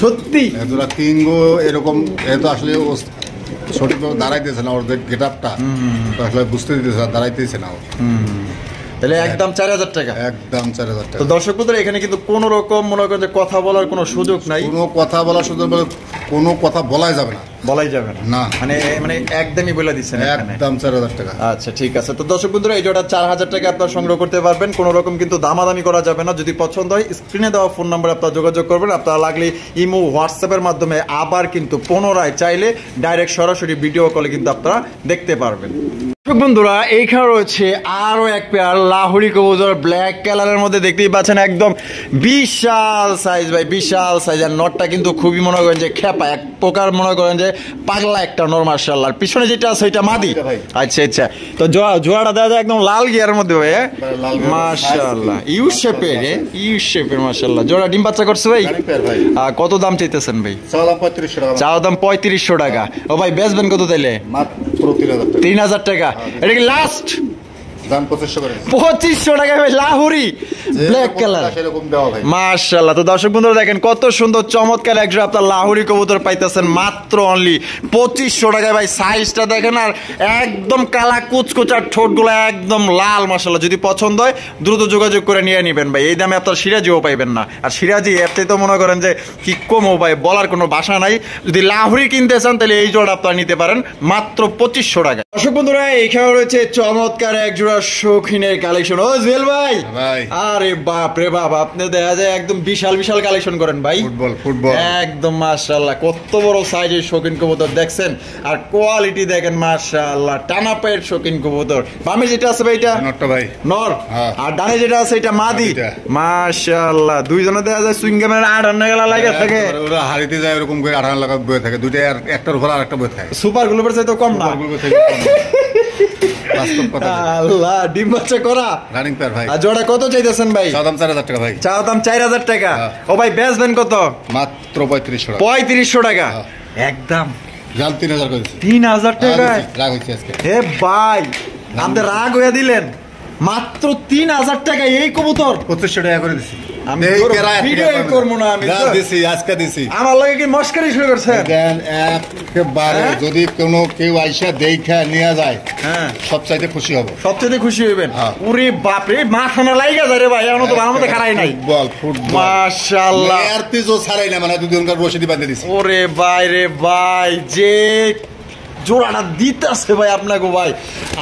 সত্যি? এদুরা কিংগো এরকম, এ তো আসলে সঠিকভাবে দাঁড়াইতেছে না, ওর যে গেট আপটা আসলে বুঝতে দিতেছে না, দাঁড়াইতেছে না। তাহলে একদম 4000 টাকা? একদম 4000 টাকা। তো দর্শক বন্ধুরা এখানে কিন্তু কোনো রকম মনে করেন যে কথা বলার কোনো সুযোগ নাই, কোনো কথা বলার সুযোগ, কোনো কথা বলাই যাবে না। বলাই যাবে না না। মানে একদমই বলে দিচ্ছেন এখানে একদম 4000 টাকা। আচ্ছা ঠিক আছে। তো দর্শক বন্ধুরা এই জোড়া 4000 টাকা আপনারা সংগ্রহ করতে পারবেন, কোনো রকম কিন্তু দামাদামি করা যাবে না। যদি পছন্দ হয় স্ক্রিনে দেওয়া ফোন নাম্বারে আপনারা যোগাযোগ করবেন। আপনারা লাগলে ইমো হোয়াটসঅ্যাপের মাধ্যমে আবার কিন্তু পুনরায় চাইলে ডাইরেক্ট সরাসরি ভিডিও কলে কিন্তু আপনারা দেখতে পারবেন। বন্ধুরা এইখানে রয়েছে আরো এক পেয়ার লাহোরি কবুতর, ব্ল্যাক কালারের মধ্যে দেখতেই পাচ্ছেন, একদম বিশাল সাইজ ভাই, বিশাল সাইজ। আর নটটা কিন্তু খুবই মনে করেন যে খেপা, এক প্রকার মনে করেন যে পাগলা একটা নর মাশাআল্লাহ। পিছনে যেটা আছে ওইটা মাদি। আচ্ছা আচ্ছা, তো জোড়াটা দেওয়া যায় একদম লাল গিয়ারের মধ্যে ভাই, মাশাআল্লাহ ইউ শেপের, ইউ শেপের মাশাআল্লাহ। জোড়া ডিম বাচ্চা করছে ভাই, কত দাম চাইতেছেন ভাই? চাওয়া দাম 3500 টাকা। ও ভাই বেচবেন কত তাইলে? মাত্র 3000 টাকা। এটা কি লাস্ট? দাম 2500 টাকা ভাই, লাহোরি ব্ল্যাক কালার, মাশাআল্লাহ। তো দর্শক বন্ধুরা দেখেন কত সুন্দর চমৎকার একজন আপনার লাহোরি কবুতর পাইতেছেন মাত্র অনলি 2500 টাকায় ভাই। সাইজটা দেখেন আর একদম কালা কুচকুচার ঠোঁটগুলো একদম লাল মাশাআল্লাহ। যদি পছন্দ হয় দ্রুত যোগাযোগ করে নিয়ে নেবেন ভাই, এই দামে আপনার সিরাজিও পাইবেন না। আর সিরাজি এতে তো মনে করেন যে কি কমও ভাই, বলার কোনো ভাষা নাই। যদি লাহোরি কিনতে চান তাহলে এই জোড়া আপনারা নিতে পারেন মাত্র 2500 টাকা। দর্শক বন্ধুরা এইখানে রয়েছে চমৎকার এক জোড়া শৌখিনের কালেকশন। ও জুয়েল ভাই, আরে বাপ রে বাপ, আপনি দেখা যায় একদম বিশাল বিশাল কালেকশন করেন ভাই। ফুটবল একদম মাশাআল্লাহ, কত বড় সাইজের শৌখিন কবুতর দেখছেন, আর কোয়ালিটি দেখেন মাশাআল্লাহ, টানা পায়ের শৌখিন কবুতর। বামে যেটা আছে ভাই এটা নরটা ভাই, নর। আর ডানে যেটা আছে এটা মাদি মাশাআল্লাহ। দুইজনে দেখা যায় সুইংগামের 8 গেলা লাগে থাকে, ওরা হারিতে যায় এরকম করে 8 লাগা বয়ে থাকে, দুইটা আর একটার উপর আরেকটা বয়ে থাকে। সুপার গ্লোবের চাইতে কম না, আল্লাহ। ডিম বাচ্চা করা রানিং পেয়ার ভাই। আর জোড়া কত চাইতেছেন ভাই? চাওদাম 4000 টাকা ভাই। চাওদাম 4000 টাকা। ও ভাই বেচবেন কত? মাত্র 3500 টাকা। 3500 টাকা একদম। জাল 3000 করে। 3000 টাকা রাগ হইছে আজকে। হে ভাই আপনি রাগ হইয়া দিলেন, মাত্র 3000 টাকা এই কবুতর 2500 টাকা করে দিছি। আমি ভিডিও করব না, আমি দিছি আজকে দিছি। আমার লাগে কি মস্কারি শুরু করছেন? দেন একবারে যদি কোনো কেউ আইসা দেখা নিয়ে যায়, হ্যাঁ সবচাইতে খুশি হব, সবচাইতে খুশি হইবেন। ওরে বাপ রে, মাথা না লাইগা যায় রে ভাই, এমন তো ভালো মতো খারাই নাই। ফুটবল মাশাআল্লাহ, আর পিজো ছাড়াই না, মানে দুই ঘন্টার রশিদি বাঁধে দিছি। ওরে ভাই রে ভাই, যে জোড়াটা দিতেছে ভাই আপনাকে ভাই,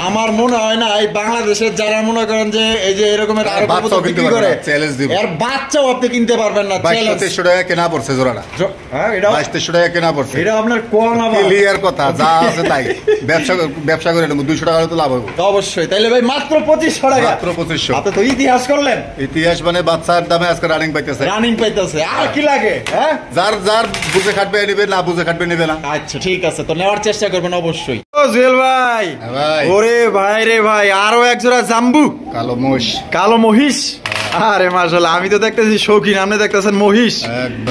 আমার মনে হয় না এই বাংলাদেশের যারা মনে করেন যে এই যে এরকমের এর বাচ্চাও আপনি কিনতে পারবেন না। 2200 টাকা কেনা পড়ছে জোড়াটা। হ্যাঁ এটা 2200 টাকা কেনা পড়ছে। এটা আপনার কোন না ক্লিয়ার কথা, যা আছে তাই। ব্যবসা করে 200 টাকা তো লাভ হবে অবশ্যই। তাইলে ভাই মাত্র 2500 টাকা। মাত্র 2500। আপনি তো ইতিহাস করলেন। ইতিহাস মানে বাচ্চার দামে আজকে রানিং পাইতেছে, রানিং পাইতেছে। আর কি লাগে? হ্যাঁ যার যার বুঝে কাটবে নিবে, না বুঝে কাটবে নিবে না। আচ্ছা ঠিক আছে, তো নেওয়ার চেষ্টা করবেন অবশ্যই। ও জুয়েল ভাই, ওরে ভাই রে ভাই, আরো এক জোড়া জাম্বু কালো মহিষ, কালো মহিষ। আরে মাশাআল্লাহ, আমি তো দেখতেছি শৌখিন, আপনি দেখতেছেন মহিষ।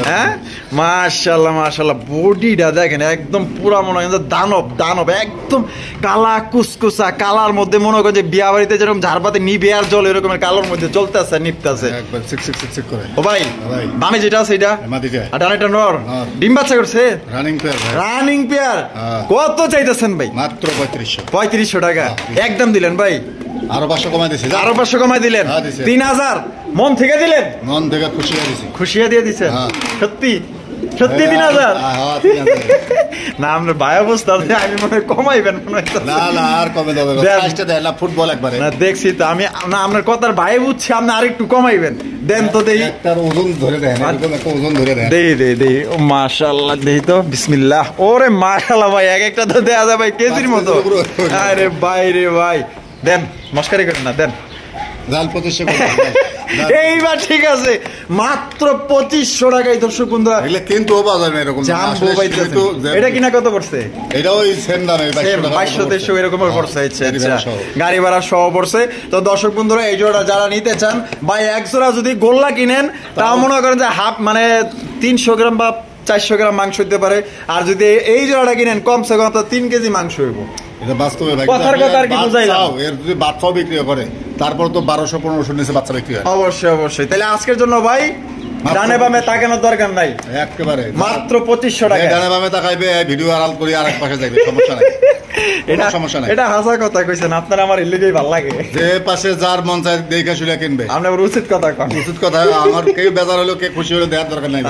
হ্যাঁ মাশাআল্লাহ মাশাআল্লাহ, বডিটা দেখেন একদম পুরা মনে হয় দানব দানব, একদম কালা কুসকুসা কালার মধ্যে, মনে করেন যে বিয়া বাড়িতে যেরকম ঝাড়পাতে নিবে আর জল এরকমের কালোর মধ্যে চলতেছে নিপতেছে একবার করে। ও ভাই বামে যেটা আছে এটা মাদিটা, আর ডানেটা নর। ডিম বাচ্চা করছে, রানিং পেয়ার। রানিং পেয়ার কত চাইতেছেন ভাই? মাত্র 3500 টাকা একদম দিলেন ভাই। আরো 500 কমাই দিছি, আরো 500 কমাই দিলেন। 3000 মন থেকে দিলেন, মন থেকে খুশিয়া দিছি, খুশিয়া দিয়ে দিছেন। সত্যি সত্যি 3000 না আমরা ভাই অবস্থা, আমি মনে কমাইবেন মনে হয়। না না আর কমে দেবে, ফার্স্টে দেন না ফুটবল একবারে না, দেখছি তো আমি। না আপনার কথার ভাই বুঝছি, আপনি আরেকটু কমাইবেন দেন তো। দেই একটা ওজন ধরে দেন, এরকম একটা ওজন ধরে দেন। দেই ও মাশাআল্লাহ, দেই তো বিসমিল্লাহ। ওরে মাশাআল্লাহ ভাই, এক একটা তো দেয়া যায় ভাই কেজির মতো। আরে ভাই রে ভাই, দেন মস্কারি করেন না, দেন। এইবার ঠিক আছে, মাত্র 2500 টাকায় দর্শক বন্ধুরা। কিন্তু এটা কিনা কত পড়ছে? এটা ওই সেম দামে 2200 এরকম পড়ছে। গাড়ি ভাড়া সহ পড়ছে। তো দর্শক বন্ধুরা এই জোড়া যারা নিতে চান ভাই, এক জোড়া যদি গোল্লা কিনেন তাও মনে করেন যে হাফ মানে 300 গ্রাম বা 400 গ্রাম মাংস হইতে পারে। আর যদি এই জোড়াটা কিনেন কমসে কম আপনার 3 কেজি মাংস হইব। এটা বাস্তবে ভাই, কথার কথা আর কি বুঝাইলাম। এর যদি বাচ্চাও বিক্রি করে তারপর তো 1200-1500 নিচে বাচ্চা বিক্রি হয়। অবশ্যই অবশ্যই। তাহলে আজকের জন্য ভাই ডানে বামে তাকানোর দরকার নাই, একেবারে মাত্র 2500 টাকা। ডানে বামে তাকাইবে, ভিডিও আড়াল করে আরেক পাশে যাবে, সমস্যা নাই। এটা সমস্যা নাই, এটা হাসা কথা কইছেন আপনারা, আমার ইল্লেগেই ভালো লাগে। যে পাশে যার মন চায় দেখা শুনে কিনবে। আমরা উচিত কথা কন, উচিত কথা। আমার কেউ বেজার হলো কে খুশি হলো দেওয়ার দরকার নাই।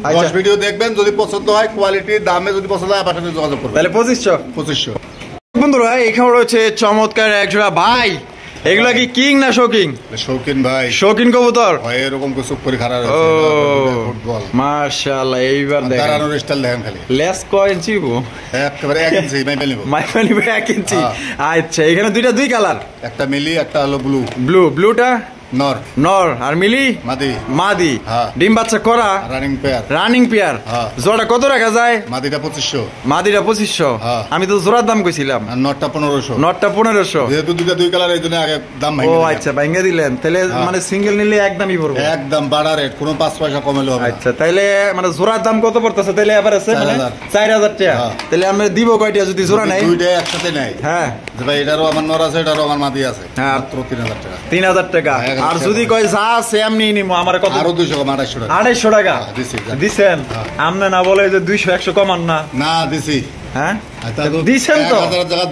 10 ভিডিও দেখবেন, যদি পছন্দ হয় কোয়ালিটি দামে যদি পছন্দ হয় আমার সাথে যোগাযোগ করবেন। তাহলে 2500 বন্ধুরা এখানে রয়েছে চমৎকার একজোড়া ভাই, এগুলা কি কিং না শৌকিং? শৌকিন ভাই, শৌকিন কবুতর। এরকম কিছু পরীক্ষা ফুটবল মাশাআল্লাহ। এইবার দেখেন দাঁড়ানোর স্টাইল দেখেন, খালি লেস কয় ইঞ্চি একেবারে 1 ইঞ্চি মাইপা নিব 1 ইঞ্চি। আচ্ছা এখানে দুই কালার, একটা মিলি একটা হলো ব্লুটা নর নর আর মিলি মাদি। ডিম বাচ্চা করা রানিং পেয়ার। জোড়া কত রাখা যায়? মাদিটা 2500। আমি তো জোড়ার দাম কইছিলাম, নটটা 1500। যেহেতু দুই কালার এই জন্য আগে দাম ও আচ্ছা ভাঙিয়ে দিলেন। তাহলে মানে সিঙ্গেল নিলে একদমই পড়বে, একদম বাড়া রেট, কোনো 5 পয়সা কমাইলে হবে। আচ্ছা তাহলে মানে জোড়ার দাম কত পড়তেছে তাহলে? এবার আছে মানে 4000 টাকা। তাহলে আমরা দিব কয়টা যদি জোড়া নাই? দুইটা একসাথে নাই। হ্যাঁ ভাই এটারও আমার নর আছে, এটারও আমার মাদি আছে, মাত্র 3000 টাকা। 3000 টাকা। আর যদি কয় যা আছে এমনি নিমু, আমার কত? আরো 200 কম, 250 টাকা দিছেন। আমনে না বলে যে 200 100 কমান না? না দিছি। হ্যাঁ দিছেন তো,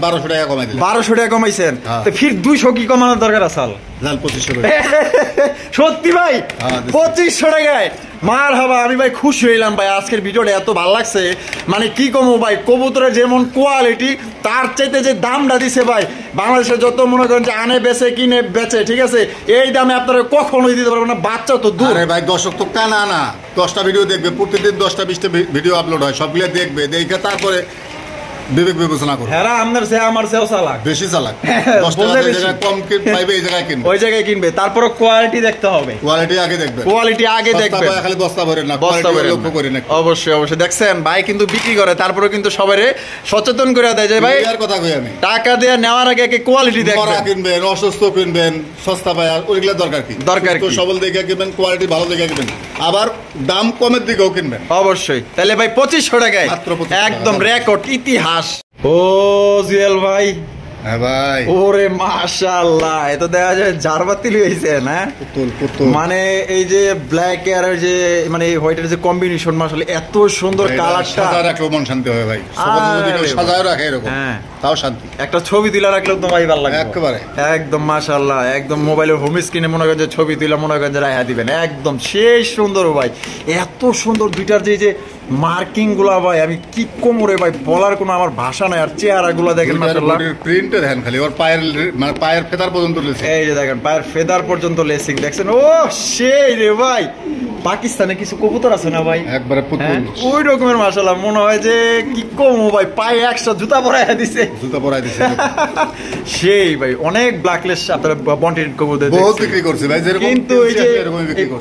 1200 টাকা কমাই দিলাম। 1200 টাকা কমাইছেন, তো ফির 200 কি কমানোর দরকার আছে? 2500 টাকা। সত্যি ভাই 2500 টাকায় মার হাবা। আমি ভাই খুশি হইলাম ভাই, আজকের ভিডিওটা এত ভালো লাগছে, মানে কি কমো ভাই, কবুতরের যেমন কোয়ালিটি তার চাইতে যে দামটা দিছে ভাই, বাংলাদেশে যত মনে করেন যে আনে কিনে বেচে, ঠিক আছে, এই দামে আপনারা কখনোই দিতে পারবেন না। বাচ্চা তো দূর। আরে ভাই দর্শক তো কানা না, 10টা ভিডিও দেখবে, প্রতিদিন 10টা 20টা ভিডিও আপলোড হয়, সবগুলো দেখবে, দেখে তারপরে বিবেক বিবেচনা করবে। হ্যাঁ আমার চেয়েও চালাক, বেশি চালাক। 10 টাকা যে জায়গায় কম পাইবে এই জায়গায় কিনবে, ওই জায়গায় কিনবে। তারপর কোয়ালিটি দেখতে হবে, কোয়ালিটি আগে দেখবে, খালি বস্তা ভরে না, কোয়ালিটি লক্ষ্য করে না। অবশ্যই দেখছেন ভাই কিন্তু বিক্রি করে, তারপরে কিন্তু সবারে সচেতন করে দেয় যে ভাই এর কথা কই আমি, টাকা দিয়ে নেওয়ার আগে কোয়ালিটি দেখবেন। কিনবেন অসুস্থ কিনবেন, সস্তা পায়, ওইগুলা দরকার কি? তো সবল দেখে কিনবেন, কোয়ালিটি ভালো দেখে কিনবেন, আবার দাম কমের দিকেও কিনবেন অবশ্যই। তাহলে ভাই 2500 টাকায় একদম রেকর্ড ইতিহাস। ও জুয়েল ভাই, হ্যাঁ ভাই, ওরে মাশাআল্লাহ, এত দেখা যায় জারবাতিল হইছে না? মানে এই যে ব্ল্যাক এর যে মানে হোয়াইটের যে কম্বিনেশন, মাশাআল্লাহ এত সুন্দর কালারটা। সাদা রাখলেও মন শান্তি হয় ভাই, যদি কেউ সাজায় রাখে এরকম, তাও শান্তি। একটা ছবি তুলে রাখলেও তো ভাই ভালো লাগে একেবারে, একদম মাশাআল্লাহ। একদম মোবাইলের হোম স্ক্রিনে মনে করেন যে ছবি তুলে মনে করেন যে রাখা দিবেন, একদম শেষ সুন্দর ভাই। এত সুন্দর দুইটার যে মার্কিং গুলা ভাই, আমি কি কোমরে ভাই বলার কোনো আমার ভাষা নাই। আর চেহারা গুলা দেখেন মাশাআল্লাহ, প্রিন্টে দেখেন খালি, ওর পায়ের মানে পায়ের ফেদার পর্যন্ত লেসিং, এই যে দেখেন পায়ের ফেদার পর্যন্ত লেসিং দেখছেন। ও সেই রে ভাই, পাকিস্তানে কিছু কবুতর আছে না ভাই একবারে ওই রকমের মাশাআল্লাহ, মনে হয় যে কি কম ভাই, পায়ে একশো জুতা পরাইয়া দিছে সেই ভাই। অনেক ব্ল্যাকলেস আপনার বন্টেড কবুতর বহুত বিক্রি করছে ভাই, কিন্তু এই যে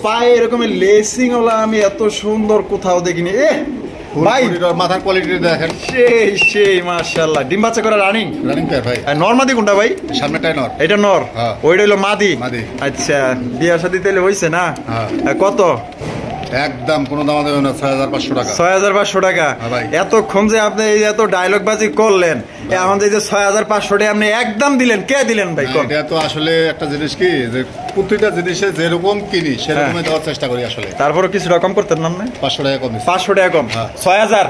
পায়ে এরকমের লেসিং ওলা আমি এত সুন্দর কোথাও দেখিনি। ভাই মাথার কোয়ালিটি দেখেন, সেই মাশাআল্লাহ। ডিম বাচ্চা করা রানিং পেয়ার ভাই। নর কোনটা ভাই? সামনেটাই নর, এটা নর, ওইটা হলো মাদি। আচ্ছা বিয়ার সাথে তাহলে হইছে না? কত? একদম কোন দাম দেবে না, 6500 টাকা। 6500 টাকা। এতক্ষণ যে আপনি এই এত ডায়লগ বাজি করলেন, এখন যে 6500 টাকা আপনি একদম দিলেন, কে দিলেন ভাই? এটা তো আসলে একটা জিনিস কি, যে প্রতিটা জিনিসে যেরকম কিনি সেরকমই দেওয়ার চেষ্টা করি আসলে। তারপরে কিছু রকম করতেন না? 500 টাকা কম, 500 টাকা কম, 6000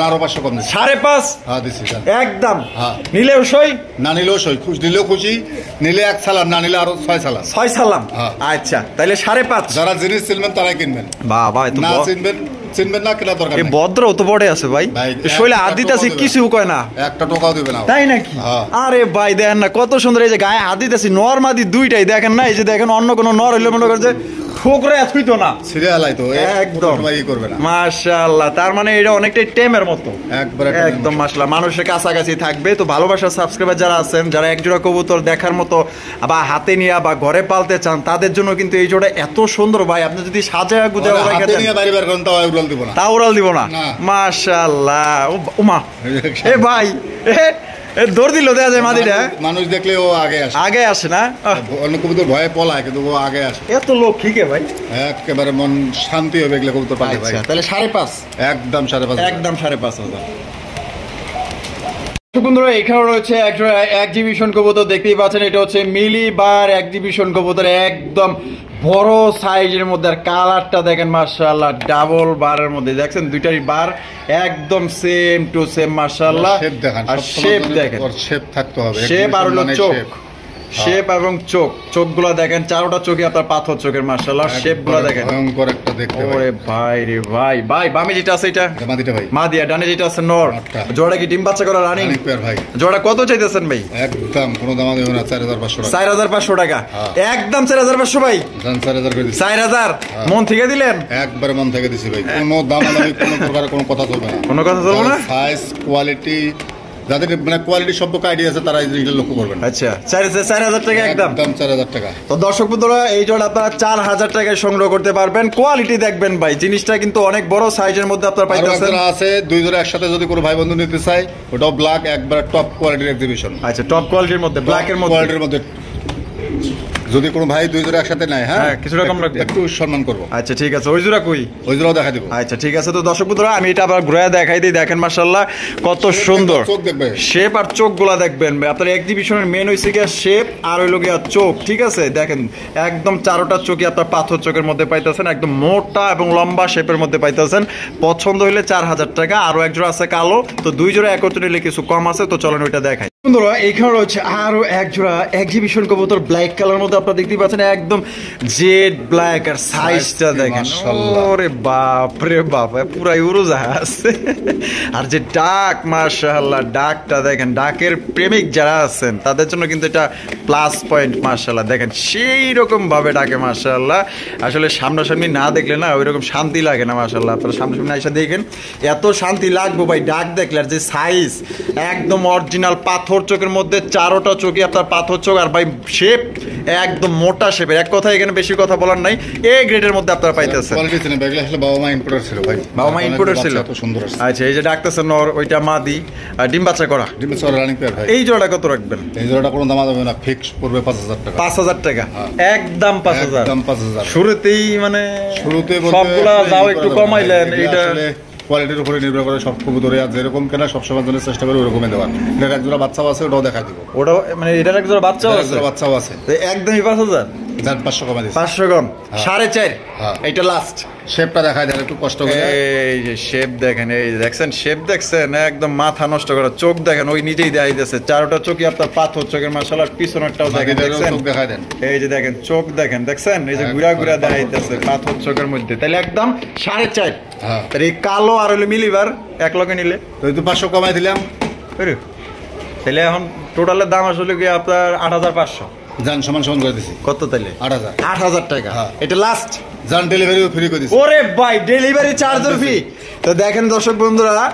আরো 500 কম, 5.5 একদম। নিলেও সই, না নিলেও সই, নিলেও খুশি, নিলে 1 সালাম, না নিলে আরো 6 সালাম। 6 সালাম, আচ্ছা তাহলে 5.5। যারা জিনিস চিনবেন তারাই কিনবেন, বাবা না চিনবেন না কেনা দরকার নেই। ভদ্র তো বড়ে আছে ভাই, শৈলে হাত দিতেছি কিছু কয় না, একটা টাকাও দিবে না, তাই নাকি? আরে ভাই দেখেন না কত সুন্দর, এই যে গায়ে হাত দিতেছি, নর মাদি দুইটাই দেখেন না। এই যে দেখেন অন্য কোনো নর হইলে মনে করে যে ঠোকরে এতই তো না, সিরিয়ালাই তো একদম করবে না। মাশাআল্লাহ, তার মানে এটা অনেকটাই টেমের মতো, একদম মাশাআল্লাহ, মানুষের কাছাকাছি থাকবে। তো ভালোবাসার সাবস্ক্রাইবার যারা আছেন, যারা একজোড়া কবুতর দেখার মতো বা হাতে নিয়ে বা ঘরে পালতে চান, তাদের জন্য কিন্তু এই জোড়া এত সুন্দর ভাই। আপনি যদি সাজায় গুজে তা উড়াল দিব না, মাশাআল্লাহ। ওমা এ ভাই, দৌড় দিল দেয়া যায় মাদিটা, মানুষ দেখলে ও আগে আসে না, অন্য কবুতর ভয়ে পলায় কিন্তু ও আগে আসে। এত লোক ঠিক ভাই, একেবারে মন শান্তি হবে এগুলো কবুতর পালে ভাই। তাহলে 5.5 একদম 5.5 একদম 5.5। বন্ধুরা এখানে রয়েছে একটা এক্সিবিশন কবুতর, দেখতেই পাচ্ছেন। এটা হচ্ছে মিলি বার এক্সিবিশন কবুতর, একদম বড় সাইজের মধ্যে। আর কালারটা দেখেন মাশাআল্লাহ, ডাবল বারের মধ্যে দেখছেন, দুইটারই বার একদম সেম টু সেম মাশাআল্লাহ। আর শেপ দেখেন, শেপ থাকতে হবে, শেপ আর হলো চোখ, শেপ এবং চোখগুলো দেখেন, চারোটা চোখই আপনার পাথর চোখের মাশাআল্লাহ। শেপগুলো দেখেন ভয়ঙ্কর একটা দেখতে ভাই। ওরে ভাই রে ভাই, বামে যেটা আছে এটা মাদিটা ভাই, মাদিয়া, ডানে যেটা আছে নর। নরটা। জোড়া কি ডিম বাচ্চা করা রানিং? অনেক পেয়ার ভাই। জোড়া কত চাইতেছেন ভাই? একদম কোনো দাম দেব না, 4500 টাকা। 4500 টাকা, হ্যাঁ। একদম 4500 ভাই। জান 4000 করে দিছি। 4000 মন থেকে দিলেন? একবারে মন থেকে দিছি ভাই, কোনো দাম দামি কোনো প্রকারের কোনো কথা চলবে না। কোনো কথা চলবে না? সাইজ কোয়ালিটি, যাদের মানে কোয়ালিটি সম্পর্কে আইডিয়া আছে তারা এই জিনিসটা লক্ষ্য করবেন। আচ্ছা 4000 টাকা একদম। একদম 4000 টাকা। তো দর্শক বন্ধুরা, এই জোড়া আপনারা 4000 টাকায় সংগ্রহ করতে পারবেন। কোয়ালিটি দেখবেন ভাই, জিনিসটা কিন্তু অনেক বড় সাইজের মধ্যে আপনারা আরো পাইতেছেন। একটা আছে, দুই জোড়া একসাথে যদি কোনো ভাই বন্ধু নিতে চায়, ওটাও ব্ল্যাক, একবার টপ কোয়ালিটির এক্সিবিশন। আচ্ছা টপ কোয়ালিটির মধ্যে, ব্ল্যাকের মধ্যে। কোয়ালিটির মধ্যে যদি কোনো ভাই দুই জোড়া একসাথে নেয়, হ্যাঁ, কিছুটা কম রাখবেন। একটু সম্মান করবো। আচ্ছা ঠিক আছে, ওই জোড়া কই? ওই জোড়াও দেখা দিব। আচ্ছা ঠিক আছে। তো দর্শক বন্ধুরা, আমি এটা আবার ঘুরে দেখাই দিই। দেখেন মাশাআল্লাহ কত সুন্দর চোখ দেখবে, শেপ আর চোখগুলা দেখবেন। আপনার এক্সিবিশনের মেন হইছে গিয়া শেপ আর হইলো গিয়া চোখ, ঠিক আছে? দেখেন একদম চারোটা চোখই আপনার পাথর চোখের মধ্যে পাইতেছেন, একদম মোটা এবং লম্বা শেপের মধ্যে পাইতেছেন। পছন্দ হইলে 4000 টাকা। আরো এক জোড়া আছে কালো, তো দুই জোড়া একত্রে নিলে কিছু কম আছে। তো চলেন ওইটা দেখাই। বন্ধুরা এইখানে রয়েছে আরো এক জোড়া এক্সিবিশন কবুতর, ব্ল্যাক কালার মধ্যে আপনারা দেখতে পাচ্ছেন, একদম জেড ব্ল্যাক। আর সাইজটা দেখেন, মাশাআল্লাহ। ওরে বাপ রে বাপ, পুরাই উড়োজাহাজ। আর যে ডাক, মাশাআল্লাহ ডাকটা দেখেন, ডাকের প্রেমিক যারা আছেন তাদের জন্য কিন্তু এটা প্লাস পয়েন্ট। মাশাআল্লাহ দেখেন সেই রকম ভাবে ডাকে, মাশাআল্লাহ। আসলে সামনাসামনি না দেখলে না ওইরকম শান্তি লাগে না, মাশাআল্লাহ। আপনারা সামনাসামনি এসে দেখেন, এত শান্তি লাগবে ভাই ডাক দেখলে। আর যে সাইজ, একদম অরিজিনাল পাথর চোখের মধ্যে, চারোটা চোখই আপনার পাথর চোখ। আর ভাই শেপ একদম মোটা শেপের, এক কথা এখানে বেশি কথা বলার নাই, এ গ্রেডের মধ্যে আপনারা পাইতেছেন। কোয়ালিটি ছিল, ব্যাগলে আসলে বাবা মা ইম্পোর্টার ছিল ভাই। বাবা মা ইম্পোর্টার ছিল, এত সুন্দর আছে। আচ্ছা এই যে ডাকতেছে নর, ওইটা মাদি, আর ডিম বাচ্চা করা। ডিম সর রানিং পেয়ার ভাই। এই জোড়াটা কত রাখবেন? এই জোড়াটা কোনো দাম হবে না, ফিক্স পড়বে 5000 টাকা। 5000 টাকা, একদম 5000। একদম 5000। শুরুতেই মানে শুরুতে সবগুলা যাও একটু কমাইলেন। এইটা কোয়ালিটির উপরে নির্ভর করে সব কবুতরে, আর যেরকম কেনা সবসময় জন্য চেষ্টা করি ওরকমই দেওয়ার। এটার এক জোড়া বাচ্চাও আছে, ওটাও দেখা দিব। ওটাও মানে এটার এক জোড়া বাচ্চাও এক আছে? জোড়া বাচ্চাও আছে। তো একদমই 5000। যার 500 কমা দিচ্ছে। 500 কম, 4.5। হ্যাঁ। এইটা লাস্ট। শেপটা দেখায় দেন একটু কষ্ট করে। এই যে শেপ দেখেন, এই যে দেখছেন শেপ দেখছেন, একদম মাথা নষ্ট করা। চোখ দেখেন, ওই নিজেই দেখাই দিতেছে, চারোটা চোখই আপনার পাথর চোখের, মাশাআল্লাহ। পিছনেরটাও দেখেন, দেখছেন চোখ দেখায় দেন। এই যে দেখেন চোখ দেখেন, দেখছেন এই যে ঘুরা ঘুরা দেখাই দিতেছে পাথর চোখের মধ্যে। তাহলে একদম 4.5। হ্যাঁ। তাহলে এই কালো আর হলো মিলিবার এক লগে নিলে তো এই তো 500 কমাই দিলাম। তাহলে এখন টোটালের দাম আসলে কি আপনার 8500। জান সমান সমান করে দিছি। কত তাইলে? 8000। 8000 টাকা। হ্যাঁ। এটা লাস্ট। জান ডেলিভারিও ফ্রি করে দিছি। ওরে ভাই, ডেলিভারি চার্জও ফ্রি। তো দেখেন দর্শক বন্ধুরা,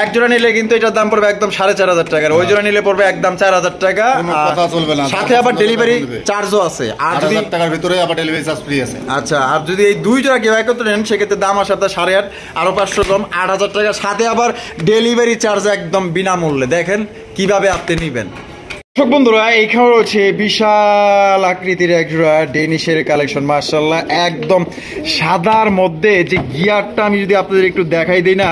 এক জোড়া নিলে কিন্তু এটার দাম পড়বে একদম 4500 টাকা, ওই জোড়া নিলে পড়বে একদম 4000 টাকা। কোনো কথা চলবে না, সাথে আবার ডেলিভারি চার্জও আছে। আর যদি 8000 টাকার ভিতরে আবার ডেলিভারি চার্জ ফ্রি আছে। আচ্ছা, আর যদি এই দুই জোড়া কেউ একত্রে নেন, সেক্ষেত্রে দাম আসে আপনার 8.5, আরো 500 কম, 8000 টাকা। সাথে আবার ডেলিভারি চার্জ একদম বিনামূল্যে। দেখেন কিভাবে আপনি নিবেন। দর্শক বন্ধুরা, এইখানে রয়েছে বিশাল আকৃতির এক জোড়া ডেনিশের কালেকশন, মাশাআল্লাহ। একদম সাদার মধ্যে যে গিয়ারটা আমি যদি আপনাদের একটু দেখাই দিই না,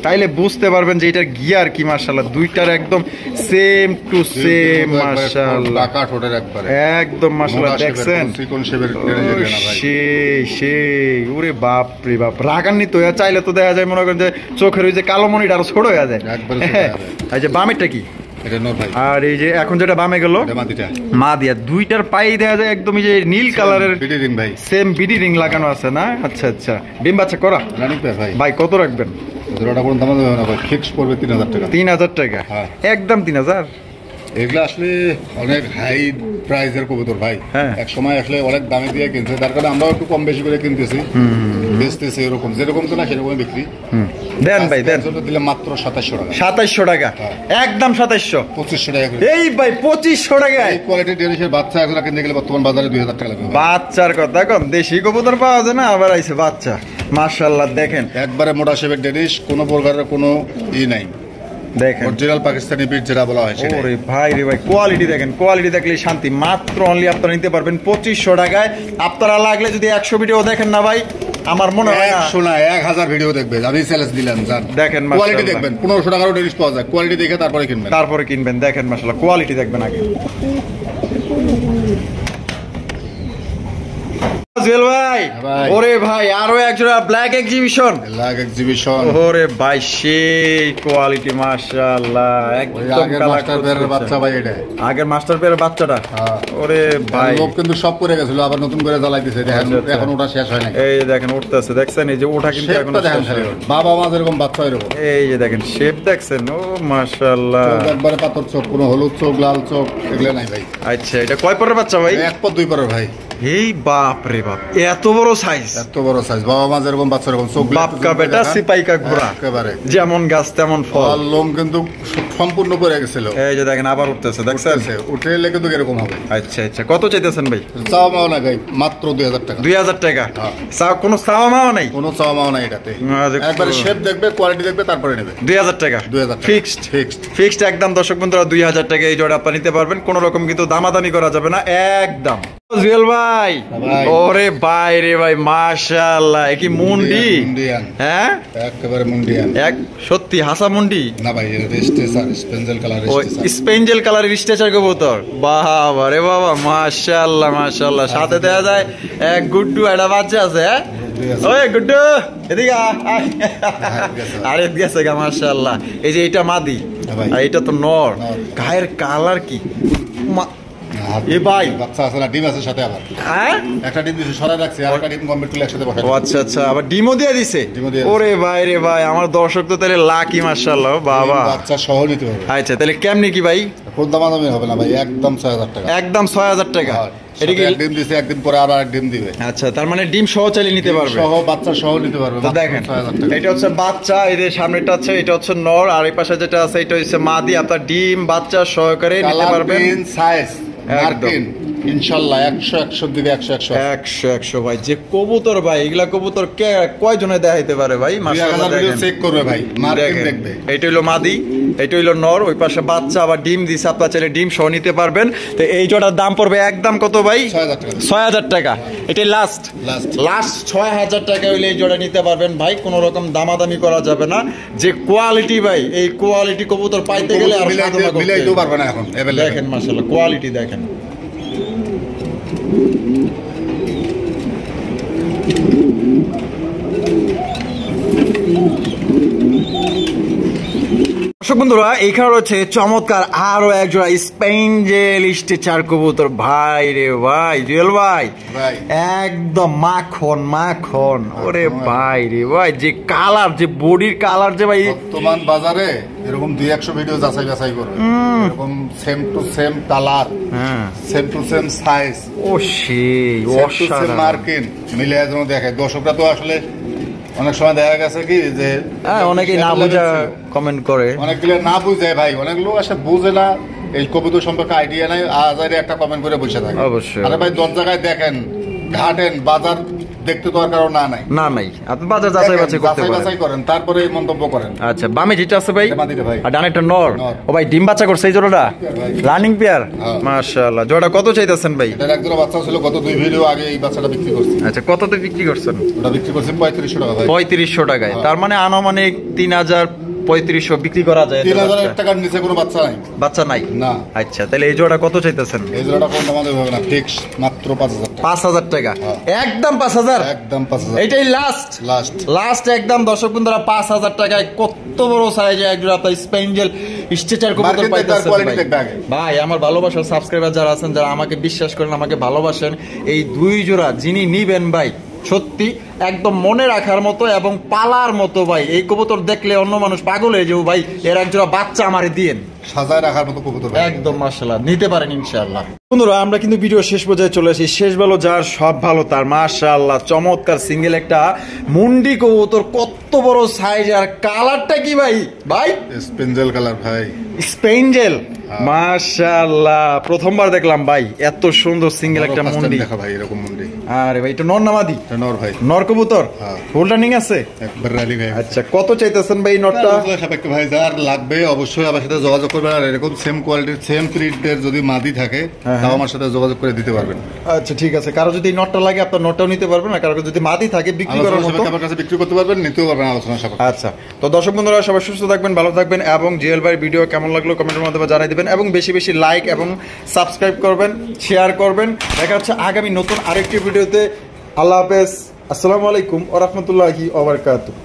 তাইলে বুঝতে পারবেন যে এটার গিয়ার কি, মাশাআল্লাহ। দুইটার একদম সেম টু সেম, মাশাআল্লাহ। টাকা ঠোঁটের একবারে একদম মাশাআল্লাহ, দেখছেন কোন শেপের সেই ওরে বাপ রে বাপ, রাগান্বিত হয়ে চাইলে তো দেখা যায়, মনে করেন যে চোখের ওই যে কালো মনিটা আরো ছোট হয়ে যায়। এই যে বামেরটা কি? এটা নো ভাই। আর এই যে এখন যেটা বামে গেল, এটা মাদিটা। মা দিয়া, দুইটার পায়ে দেখা যায় একদম এই যে নীল কালারের বিডি রিং ভাই। সেম বিডি রিং লাগানো আছে না? আচ্ছা আচ্ছা, ডিম বাচ্চা করা রানিং পেয়ার ভাই। ভাই কত রাখবেন? জোড়াটা কোনো দাম হবে না ভাই, ফিক্স পড়বে 3000 টাকা। 3000 টাকা, হ্যাঁ। একদম 3000। এগুলো আসলে অনেক হাই প্রাইসের কবুতর ভাই। হ্যাঁ। এক সময় আসলে অনেক দামে দিয়ে কিনছে, তার কারণে আমরাও একটু কম বেশি করে কিনতেছি, বেচতেছি এরকম, যেরকম তো না সেরকম বিক্রি। দেন ভাই দেন। দিলে মাত্র 2700 টাকা। 2700 টাকা, একদম 2700। 2500 টাকা করে। এই ভাই 2500 টাকায় এই কোয়ালিটির ডেনিশের বাচ্চা এগুলো কিনতে গেলে বর্তমান বাজারে 2000 টাকা লাগবে। বাচ্চার কথা কম, দেশি কবুতর পাওয়া যায় না, আবার আইছে বাচ্চা, মাশাআল্লাহ। দেখেন একবারে মোটা শেপের ডেনিশ, কোনো প্রকারের কোনো নাই, দেখেন অরিজিনাল পাকিস্তানি বিট যেটা বলা হয় সেটা। ওরে ভাই রে ভাই, কোয়ালিটি দেখেন, কোয়ালিটি দেখলেই শান্তি। মাত্র অনলি আপনারা নিতে পারবেন 2500 টাকায়। আপনারা লাগলে যদি 100 ভিডিও দেখেন না ভাই, আমার মনে হয় না 100 না 1000 ভিডিও দেখবে, আমি চ্যালেঞ্জ দিলাম। জান দেখেন কোয়ালিটি মাশাআল্লাহ, দেখবেন, 1500 টাকারও ডেনিশ পাওয়া যায়, কোয়ালিটি দেখে তারপরে কিনবেন। তারপরে কিনবেন। দেখেন মাশাআল্লাহ, কোয়ালিটি দেখবেন আগে। জুয়েল ভাই, ওরে ভাই আরো একজোড়া ব্ল্যাক এক্সিবিশন। ওরে ভাই সেই কোয়ালিটি মাশাআল্লাহ, একদম মাস্টার পেয়ারের বাচ্চা ভাই এটা। আগের মাস্টার পেয়ারের বাচ্চাটা। ওরে ভাই লোক কিন্তু সব করে গেছিল, আবার নতুন করে জ্বালাই দিয়েছে। দেখেন এখন ওটা শেষ হয় না। এই দেখেন উঠতেছে, দেখছেন এই যে ওটা কিন্তু এখন বাবা মা যেরকম বাচ্চা এরকম। এই যে দেখেন শেপ দেখছেন, ও মাশাআল্লাহ একবারে পাথর চোখ, কোনো হলুদ চোখ লাল চোখ এগুলো নাই ভাই। আচ্ছা এটা কয় পরের বাচ্চা ভাই? 1 পর 2 পরের ভাই। এই বাপ রে বাপ, এত বড় সাইজ, এত বড় সাইজ। বাবা মা যেরকম বাচ্চা এরকম চোখ। বাপ কা বেটা সিপাই কা ঘোড়া, একেবারে যেমন গাছ তেমন ফল। লোম কিন্তু সম্পূর্ণ করে গেছিল। এই যে দেখেন আবার উঠতেছে, দেখছেন উঠে এলে কিন্তু এরকম হবে। আচ্ছা আচ্ছা, কত চাইতেছেন ভাই? চাওয়া মাও নাই ভাই, মাত্র 2000 টাকা। 2000 টাকা? কোনো চাওয়া মাও নাই? কোনো চাওয়া মাও নাই এটাতে। একবারে শেপ দেখবে, কোয়ালিটি দেখবে, তারপরে নেবে। 2000 টাকা? 2000 ফিক্সড। ফিক্সড একদম দর্শক বন্ধুরা, 2000 টাকা এই জোড়া আপনি নিতে পারবেন, কোনো রকম কিন্তু দামাদামি করা যাবে না একদম। জুয়েল ভাই, ওরে ভাই রে ভাই মাশাআল্লাহ, কি মুন্ডি? হ্যাঁ একেবারে মুন্ডিয়ান। এক সত্যি হাসা মুন্ডি না ভাই, রেস্টেসার স্পেঞ্জেল কালার। স্পেঞ্জেল কালারের স্টেচার কবুতর। বাবা রে বাবা মাশাআল্লাহ মাশাআল্লাহ, সাথে দেয়া যায় এক গুড্ডু একটা বাচ্চা আছে। হ্যাঁ ওই গুড্ডু এদিকে আরে গেছে গা মাশাআল্লাহ। এই যে এটা মাদি আর এটা তো নর, গায়ের কালার কি এ ভাই? বাচ্চা আছে না, ডিম আছে সাথে। আবার হ্যাঁ একটা ডিম দিছে, সরাই রাখছে, আর একটা ডিম কমপ্লিট করে একসাথে বসাই। আচ্ছা আচ্ছা, আবার ডিমও দিয়ে দিছে। ওরে ভাই রে ভাই, আমার দর্শক তো তাহলে লাকি মাশাআল্লাহ। বাবা বাচ্চা সহ নিতে হবে। আচ্ছা তাহলে কেমনি কি ভাই? কোন দামাদামি হবে না ভাই, একদম 6000 টাকা। একদম 6000 টাকা। এটা কি ডিম দিছে, একদিন পরে আর এক ডিম দিবে। আচ্ছা তার মানে ডিম সহ চালিয়ে নিতে পারবে, সহ বাচ্চা সহ নিতে পারবে। দেখেন এটা হচ্ছে বাচ্চা, এই যে সামনেটা আছে এটা হচ্ছে নর, আর এই পাশে যেটা আছে এটা হচ্ছে মাদি। আপনার ডিম বাচ্চা সহকারে নিতে পারবেন। সাইজ মার্কিন ইনশাআল্লাহ 100 দিকে 100 ভাই। যে কবুতর ভাই, এগুলা কবুতর কে কয়জনে দেখাইতে পারে ভাই? মাশাআল্লাহ ভিডিও চেক করবে ভাই, মার্কিন দেখবে। এটা হলো মাদি, এটা হলো নর, ওই পাশে বাচ্চা, আবার ডিম দিছে। আপনারা চাইলে ডিম সহ নিতে পারবেন। তো এই জোড়ার দাম পড়বে একদম কত ভাই? 6000 টাকা। এটাই লাস্ট 6000 টাকা হইলে এই জোড়া নিতে পারবেন ভাই, কোনো রকম দামাদামি করা যাবে না। যে কোয়ালিটি ভাই, এই কোয়ালিটি কবুতর পাইতে গেলে আর মিলাইতেও পারবে না এখন। দেখেন মাশাআল্লাহ কোয়ালিটি দেখেন। দর্শক বন্ধুরা, এইখানে রয়েছে চমৎকার আরো একজোড়া স্পেঞ্জেল স্টেচার কবুতর। ভাই রে ভাই জুয়েল ভাই, একদম মাখন মাখন। ওরে ভাই রে ভাই, যে কালার, যে বডির কালার, যে ভাই বর্তমান বাজারে এরকম 200 ভিডিও যাচাই বাছাই করবে, এরকম same to same colour, same to same size, ও সেই অসাধারণ মার্কিন মিলে যেন দেখায়। দর্শকরা তো আসলে অনেক সময় দেখা গেছে কি যে অনেকেই না বুঝা কমেন্ট করে, অনেকগুলো না বুঝে ভাই, অনেক লোক আসে বুঝে না, এই কবুতর সম্পর্কে আইডিয়া নাই, আজারে একটা কমেন্ট করে বসে থাকে। অবশ্যই আরে ভাই 10 জায়গায় দেখেন, ঘাটেন, বাজার দেখতে তো আর কারো না নাই, আপনি বাজার যাচাই বাছাই করেন, তারপরে মন্তব্য করেন। আচ্ছা বামে যেটা আছে ভাই, ভাই আর ডানেরটা নর। ও ভাই ডিম বাচ্চা করছে এই জোড়াটা, রানিং পেয়ার। মাশাআল্লাহ, জোড়া কত চাইতেছেন ভাই? এটার একজোড়া বাচ্চা ছিল, গত 2 ভিডিও আগে এই বাচ্চাটা বিক্রি করছি। আচ্ছা কততে বিক্রি করছেন? ওটা বিক্রি করছি 3500 টাকা ভাই। 3500 টাকায়, তার মানে আনুমানিক 3500 বিক্রি করা যায়। 3000 টাকার নিচে কোনো বাচ্চা নাই। বাচ্চা নাই না? আচ্ছা তাহলে এই জোড়া কত চাইতেছেন? এই জোড়াটা কোন দামে হবে না, ফিক্স মাত্র 5000 টাকা। 5000 টাকা একদম 5000, একদম 5000, এটাই লাস্ট একদম। দর্শক বন্ধুরা 5000 টাকায় কত বড় সাইজে একজোড়া আপনার স্পেঞ্জেল স্টেচার কবুতর পাইতেছেন ভাই। আমার ভালোবাসার সাবস্ক্রাইবার যারা আছেন, যারা আমাকে বিশ্বাস করেন, আমাকে ভালোবাসেন, এই 2 জোড়া যিনি নিবেন ভাই সত্যি একদম মনে রাখার মতো এবং পালার মতো ভাই। এই কবুতর দেখলে অন্য মানুষ পাগল হয়ে যাবো ভাই, এর একজোড়া বাচ্চা আমারে দিয়েন, সাজায় রাখার মতো কবুতর একদম মাশাআল্লাহ, নিতে পারেন ইনশাআল্লাহ। বন্ধুরা আমরা কিন্তু ভিডিও শেষ পর্যায়ে চলে আসি। শেষ ভালো যার সব ভালো তার। মাশাআল্লাহ চমৎকার সিঙ্গেল একটা মুন্ডি কবুতর, কত বড় সাইজ, আর কালারটা কি ভাই? ভাই স্পেঞ্জেল কালার ভাই, স্পেঞ্জেল মাশাআল্লাহ, প্রথমবার দেখলাম ভাই এত সুন্দর সিঙ্গেল একটা মুন্ডি। দেখা ভাই এরকম মুন্ডি। আরে ভাই এটা নর না মাদি? নর ভাই, নর কবুতর, ফুল রানিং আছে একবার রানিং ভাই। আচ্ছা কত চাইতেছেন ভাই নরটা? সাপেক্ষে ভাই যার লাগবে অবশ্যই আমার সাথে যোগাযোগ করবেন, আর এরকম সেম কোয়ালিটির সেম প্রিন্টের যদি মাদি থাকে তাও আমার সাথে যোগাযোগ করে দিতে পারবেন। আচ্ছা ঠিক আছে, কারো যদি নটটা লাগে আপনার নটটাও নিতে পারবেন, আর কারো যদি মাদি থাকে বিক্রি করার মতো আমার কাছে বিক্রি করতে পারবেন, নিতেও পারবেন আলোচনা সাপেক্ষে। আচ্ছা তো দর্শক বন্ধুরা সবাই সুস্থ থাকবেন, ভালো থাকবেন, এবং জিএল ভাই ভিডিও কেমন লাগলো কমেন্টের মাধ্যমে জানিয়ে দিবেন, এবং বেশি বেশি লাইক এবং সাবস্ক্রাইব করবেন, শেয়ার করবেন। দেখা হচ্ছে আগামী নতুন আরেকটি ভিডিওতে। আল্লাহ হাফেজ। আসসালামু আলাইকুম ওয়া রাহমাতুল্লাহি ওয়া বারাকাতুহু।